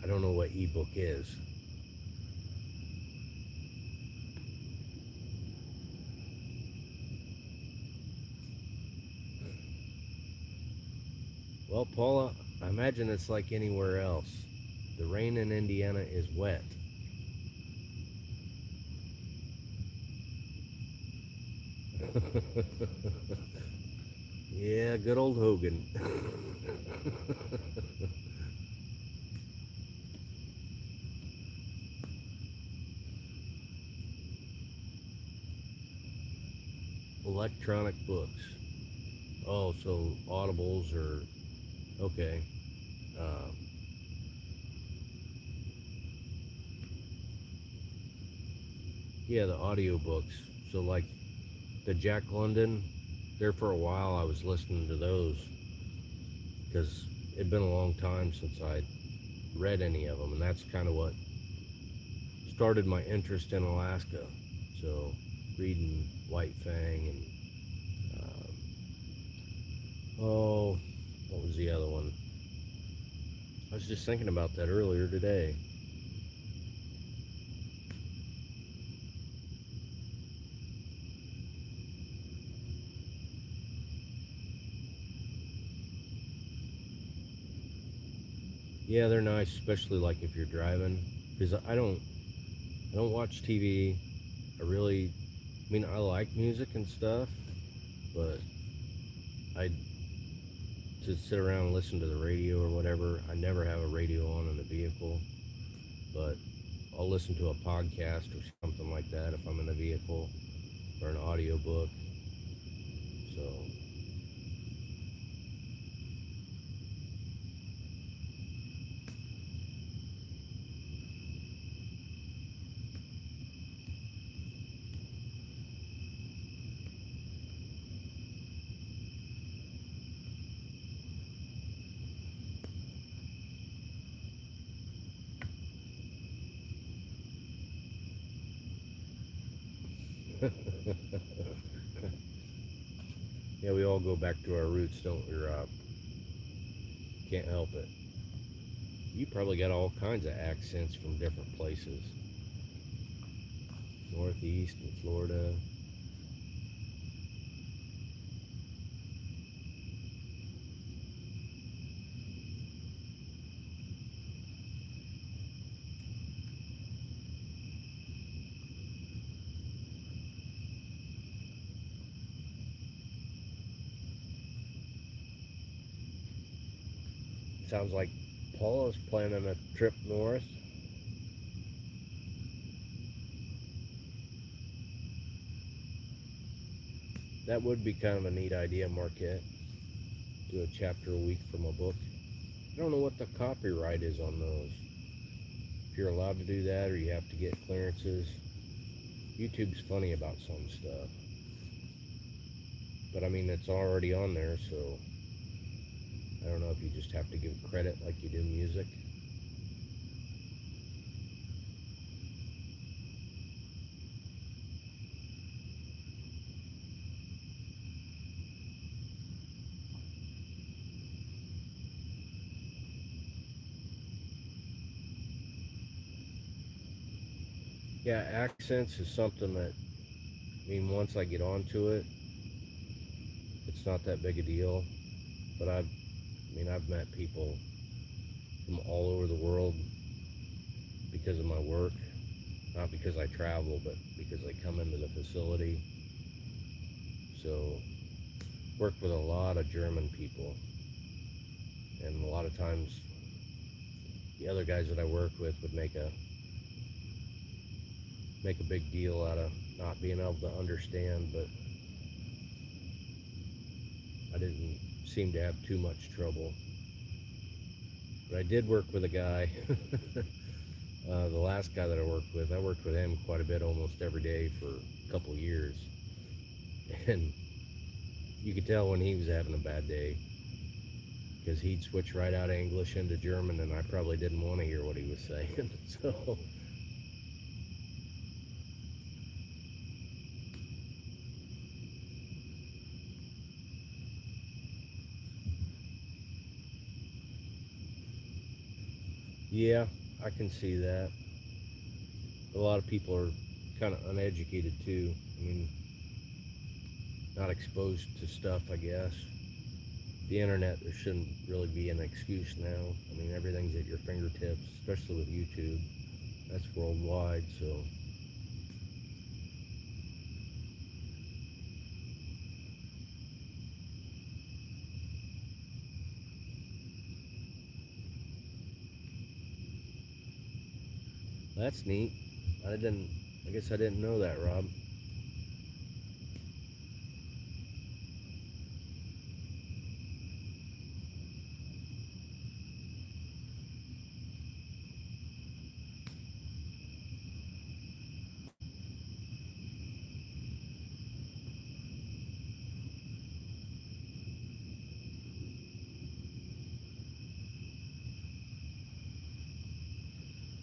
I don't know what ebook is. Well, Paula, I imagine it's like anywhere else. The rain in Indiana is wet. Yeah, good old Hogan. Electronic books. Oh, so audibles or... Okay. Yeah, the audiobooks. So like the Jack London, there for a while I was listening to those because it'd been a long time since I'd read any of them, and that's kind of what started my interest in Alaska. So reading White Fang and oh, what was the other one? I was just thinking about that earlier today. Yeah, they're nice, especially like if you're driving. Because I don't watch TV. I mean, I like music and stuff, but I to sit around and listen to the radio or whatever. I never have a radio on in the vehicle, but I'll listen to a podcast or something like that if I'm in the vehicle, or an audiobook. So yeah, we all go back to our roots, don't we, Rob? Can't help it. You probably got all kinds of accents from different places. Northeast and Florida. Sounds like Paul is planning a trip north. That would be kind of a neat idea, Marquette. Do a chapter a week from a book. I don't know what the copyright is on those. If you're allowed to do that or you have to get clearances. YouTube's funny about some stuff. But I mean, it's already on there, so I don't know if you just have to give credit like you do music. Yeah, accents is something that, I mean, once I get onto it, it's not that big a deal. But I've met people from all over the world because of my work. Not because I travel, but because I come into the facility. So, work with a lot of German people. And a lot of times, the other guys that I work with would make a big deal out of not being able to understand, but I didn't seem to have too much trouble. But I did work with a guy, the last guy that I worked with him quite a bit, almost every day for a couple of years. And you could tell when he was having a bad day, because he'd switch right out of English into German, and I probably didn't want to hear what he was saying. So yeah, I can see that. A lot of people are kind of uneducated too. I mean, not exposed to stuff, I guess. The internet, there shouldn't really be an excuse now. I mean, everything's at your fingertips, especially with YouTube. That's worldwide, so. That's neat. I guess I didn't know that, Rob.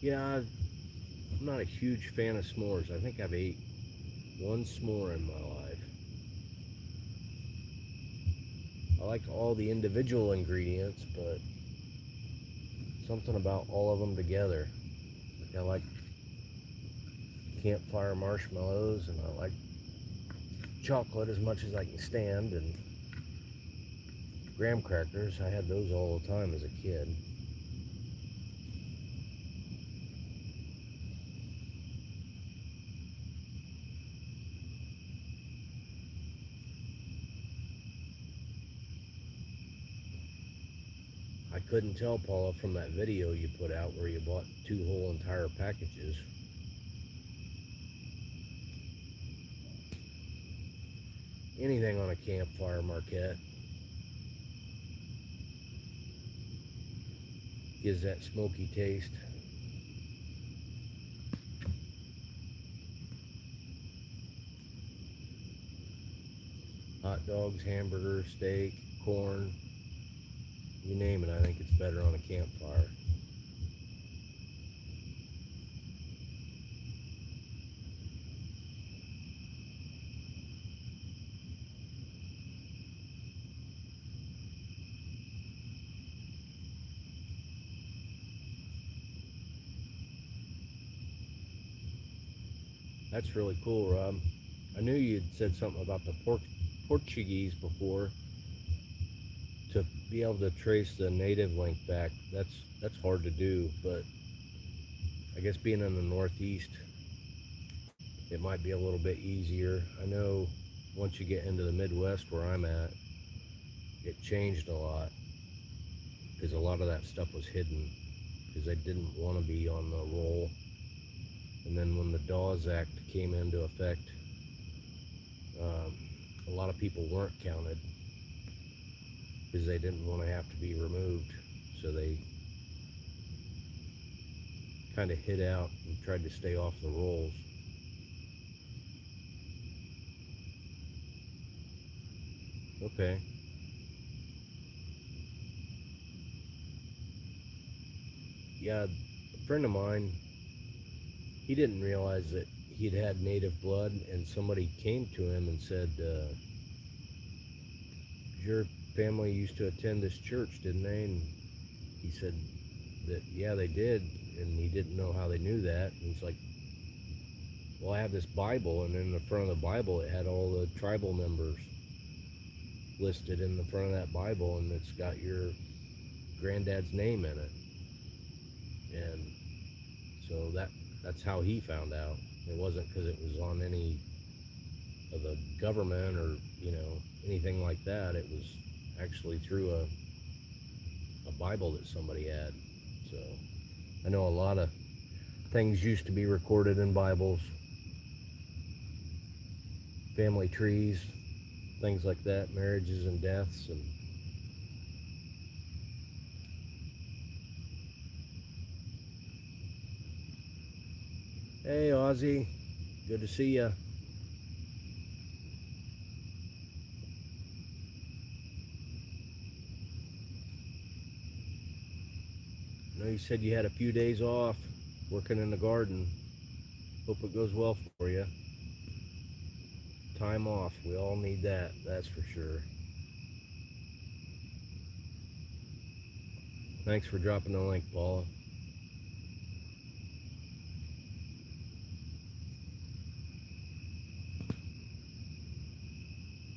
Yeah, I'm not a huge fan of s'mores. I think I've ate once more in my life. I like all the individual ingredients, but something about all of them together. Like I like campfire marshmallows, and I like chocolate as much as I can stand, and graham crackers. I had those all the time as a kid. I couldn't tell, Paula, from that video you put out where you bought 2 whole entire packages. Anything on a campfire, Marquette, gives that smoky taste. Hot dogs, hamburgers, steak, corn, you name it, I think it's better on a campfire. That's really cool, Rob. I knew you'd said something about the Portuguese before. To be able to trace the native link back, that's hard to do, but I guess being in the Northeast, it might be a little bit easier. I know once you get into the Midwest where I'm at, it changed a lot, because a lot of that stuff was hidden, because they didn't want to be on the roll. And then when the Dawes Act came into effect, a lot of people weren't counted, because they didn't want to have to be removed. So they kind of hid out and tried to stay off the rolls. Okay. Yeah, a friend of mine, he didn't realize that he'd had native blood, and somebody came to him and said, your family used to attend this church, didn't they? And he said that, yeah, they did, and he didn't know how they knew that. And he's like, well, I have this Bible, and in the front of the Bible, it had all the tribal members listed in the front of that Bible, and it's got your granddad's name in it. And so that's how he found out. It wasn't because it was on any of the government or, anything like that. It was actually through a Bible that somebody had. So I know a lot of things used to be recorded in Bibles, family trees, things like that, marriages and deaths. And hey, Ozzy, good to see ya. I know you said you had a few days off working in the garden. Hope it goes well for you. Time off, we all need that, that's for sure. Thanks for dropping the link, Paula.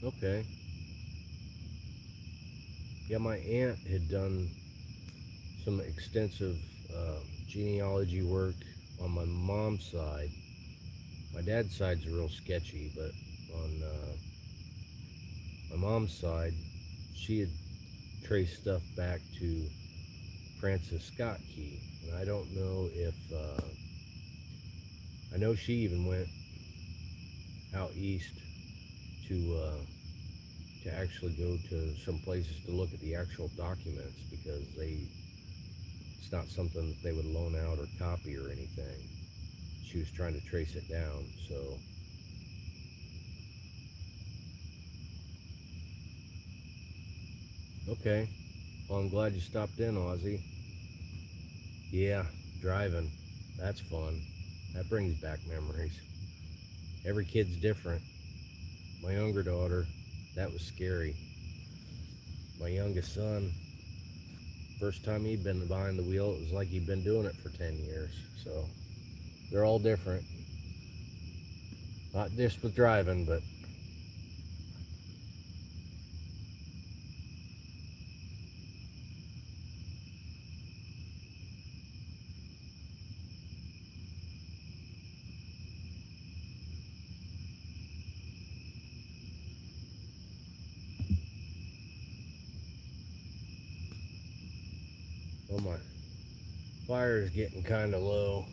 Okay. Yeah, my aunt had done some extensive genealogy work on my mom's side. My dad's side's real sketchy, but on my mom's side, she had traced stuff back to Francis Scott Key. And I don't know if, I know she even went out east to actually go to some places to look at the actual documents, because it's not something that they would loan out or copy or anything. She was trying to trace it down, so. Okay, well, I'm glad you stopped in, Ozzy. Yeah, driving, that's fun. That brings back memories. Every kid's different. My younger daughter, that was scary. My youngest son, first time he'd been behind the wheel, it was like he'd been doing it for 10 years. So they're all different. Not just with driving, but well, my fire is getting kind of low.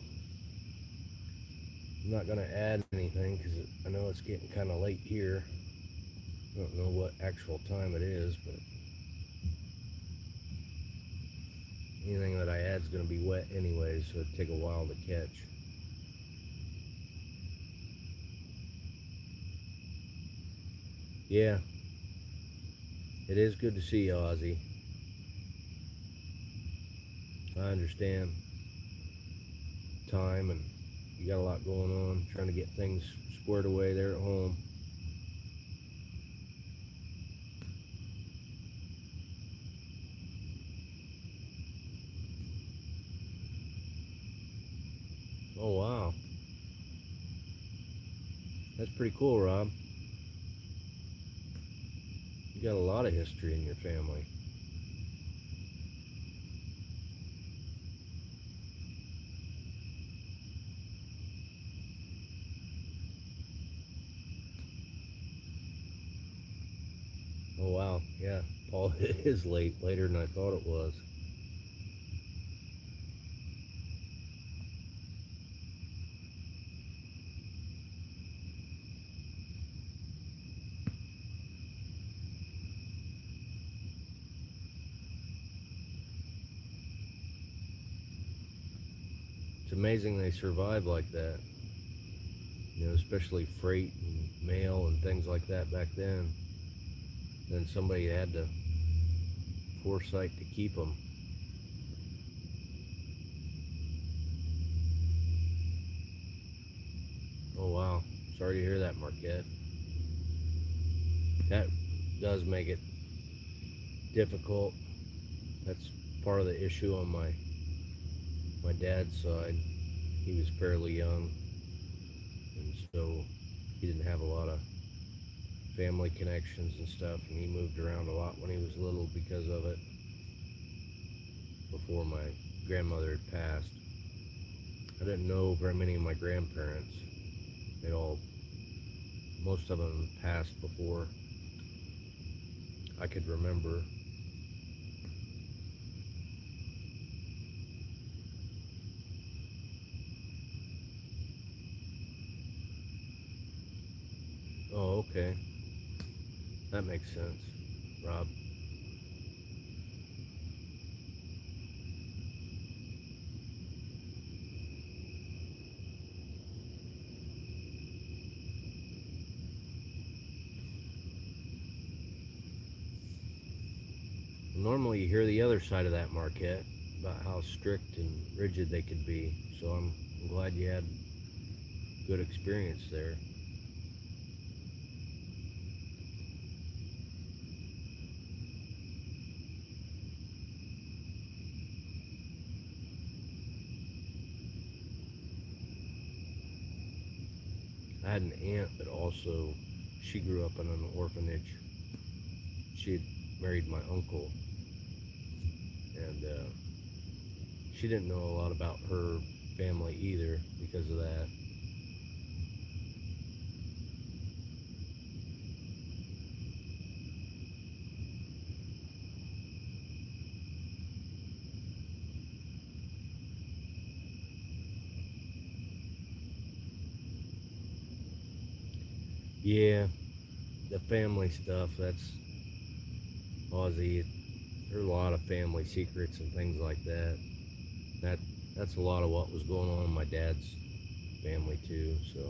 I'm not going to add anything because I know it's getting kind of late here. I don't know what actual time it is, but anything that I add is going to be wet anyway, so it'd take a while to catch. Yeah, it is good to see you, Ozzy. I understand time, and you got a lot going on, trying to get things squared away there at home. Oh wow, that's pretty cool, Rob. You got a lot of history in your family. Oh wow, yeah, Paul, it is later than I thought it was. It's amazing they survived like that. You know, especially freight and mail and things like that back then. Then somebody had the foresight to keep them. Oh wow, sorry to hear that, Marquette. That does make it difficult. That's part of the issue on my dad's side. He was fairly young, and so he didn't have a lot of family connections and stuff, and he moved around a lot when he was little because of it, before my grandmother had passed. I didn't know very many of my grandparents. Most of them passed before I could remember. Oh, okay. That makes sense, Rob. Normally you hear the other side of that, Marquette, about how strict and rigid they could be. So I'm glad you had good experience there. I had an aunt that also, she grew up in an orphanage. She had married my uncle, and she didn't know a lot about her family either because of that. Yeah, the family stuff, that's Aussie. There's a lot of family secrets and things like that. That that's a lot of what was going on in my dad's family too. So,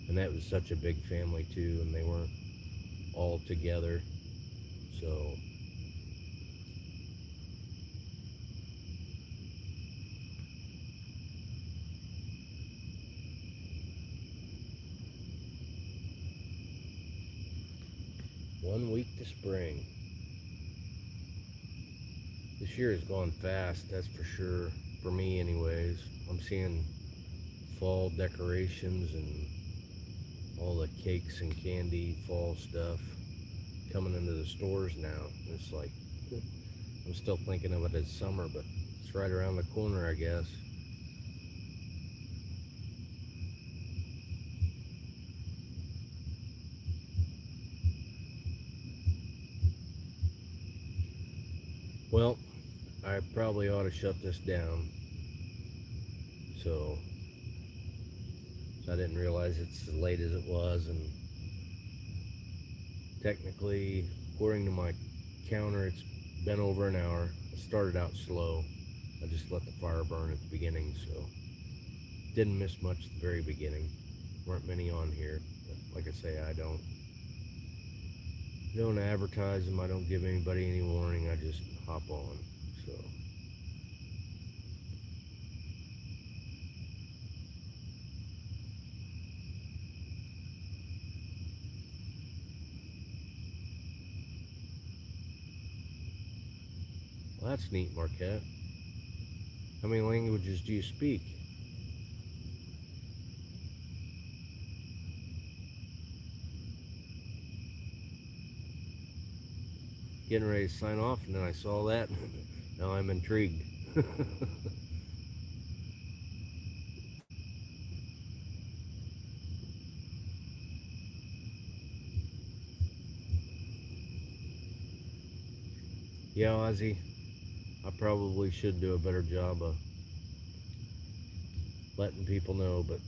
and that was such a big family too, and they weren't all together. So, 1 week to spring. This year has gone fast, that's for sure. For me anyways. I'm seeing fall decorations and all the cakes and candy fall stuff coming into the stores now. It's like, I'm still thinking of it as summer, but it's right around the corner, I guess. Well, I probably ought to shut this down. So I didn't realize it's as late as it was, and technically, according to my counter, it's been over an hour. It started out slow. I just let the fire burn at the beginning, so didn't miss much at the very beginning. Weren't many on here, but like I say, I don't advertise them. I don't give anybody any warning. I just hop on. So well, that's neat, Marquette. How many languages do you speak? Getting ready to sign off, and then I saw that. Now I'm intrigued. Yeah, Ozzy, I probably should do a better job of letting people know, but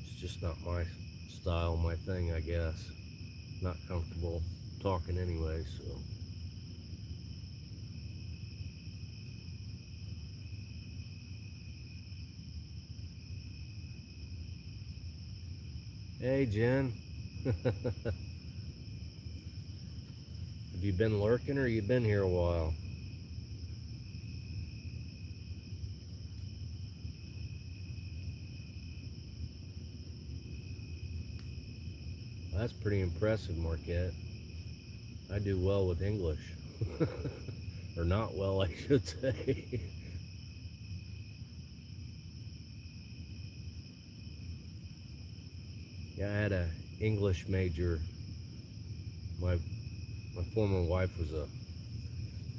it's just not my style, my thing, I guess. Not comfortable talking anyway, so. Hey, Jen. Have you been lurking, or you been here a while? That's pretty impressive, Marquette. I do well with English. Or not well, I should say. Yeah, I had an English major. My former wife was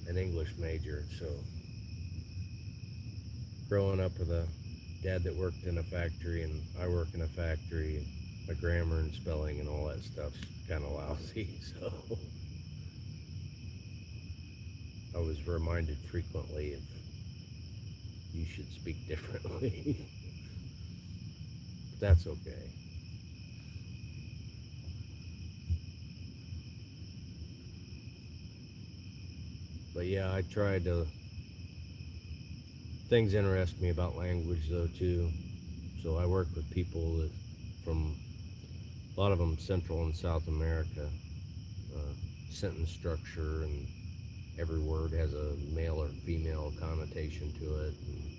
an English major, so growing up with a dad that worked in a factory and I work in a factory, my grammar and spelling and all that stuff's kind of lousy, so I was reminded frequently if you should speak differently. But that's okay. But yeah, I tried to. Things interest me about language though too. So I work with people that from a lot of them Central and South America. Sentence structure and every word has a male or female connotation to it. And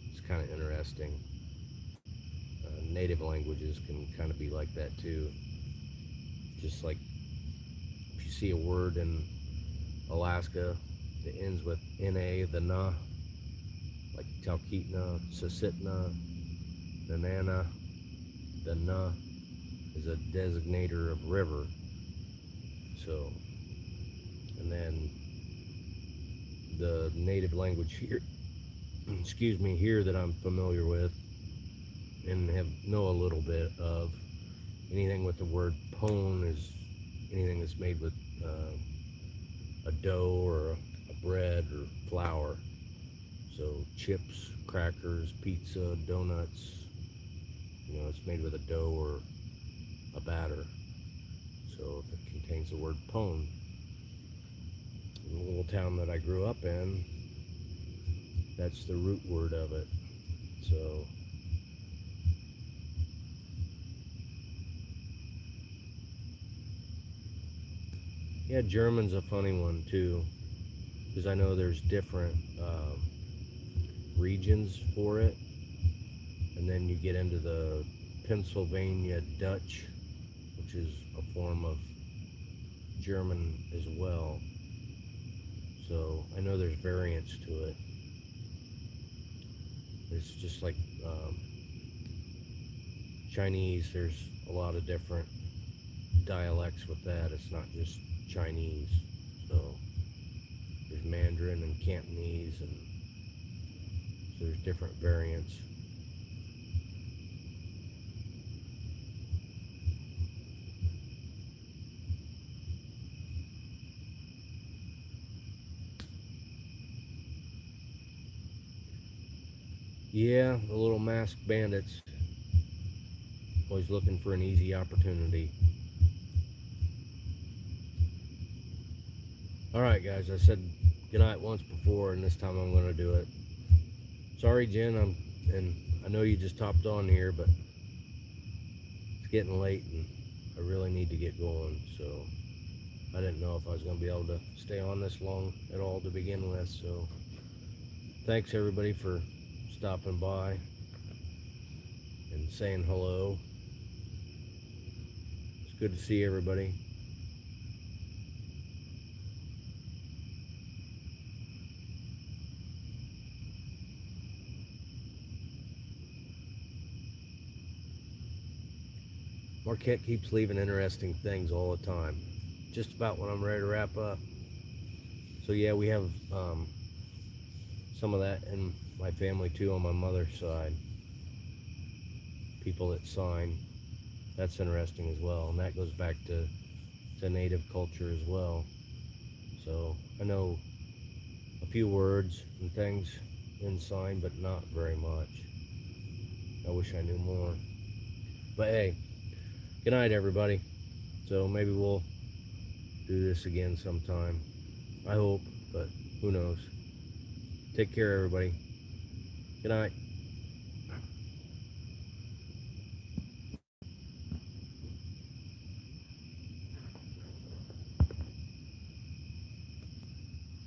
it's kind of interesting. Native languages can kind of be like that too. Just like if you see a word in Alaska that ends with na, the na, like Talkeetna, Susitna, Nanana, the na is a designator of river. So, and then the native language here, excuse me, here that I'm familiar with and know a little bit of, anything with the word pone is anything that's made with a dough or a bread or flour. So chips, crackers, pizza, donuts, it's made with a dough or a batter. So if it contains the word pone. In the little town that I grew up in, that's the root word of it. So yeah, German's a funny one too, because I know there's different regions for it, and then you get into the Pennsylvania Dutch, which is a form of German as well. So I know there's variants to it. It's just like Chinese, there's a lot of different dialects with that. It's not just Chinese. So there's Mandarin and Cantonese, and so there's different variants. Yeah, the little masked bandits, always looking for an easy opportunity. Alright guys, I said goodnight once before, and this time I'm going to do it. Sorry Jen, and I know you just hopped on here, but it's getting late and I really need to get going, so I didn't know if I was going to be able to stay on this long at all to begin with. So thanks everybody for stopping by and saying hello. It's good to see everybody. Marquette keeps leaving interesting things all the time, just about when I'm ready to wrap up. So yeah, we have some of that in my family too on my mother's side. People that sign, that's interesting as well, and that goes back to native culture as well. So I know a few words and things in sign, but not very much. I wish I knew more. But hey, good night everybody. So maybe we'll do this again sometime. I hope, but who knows. Take care everybody. Good night.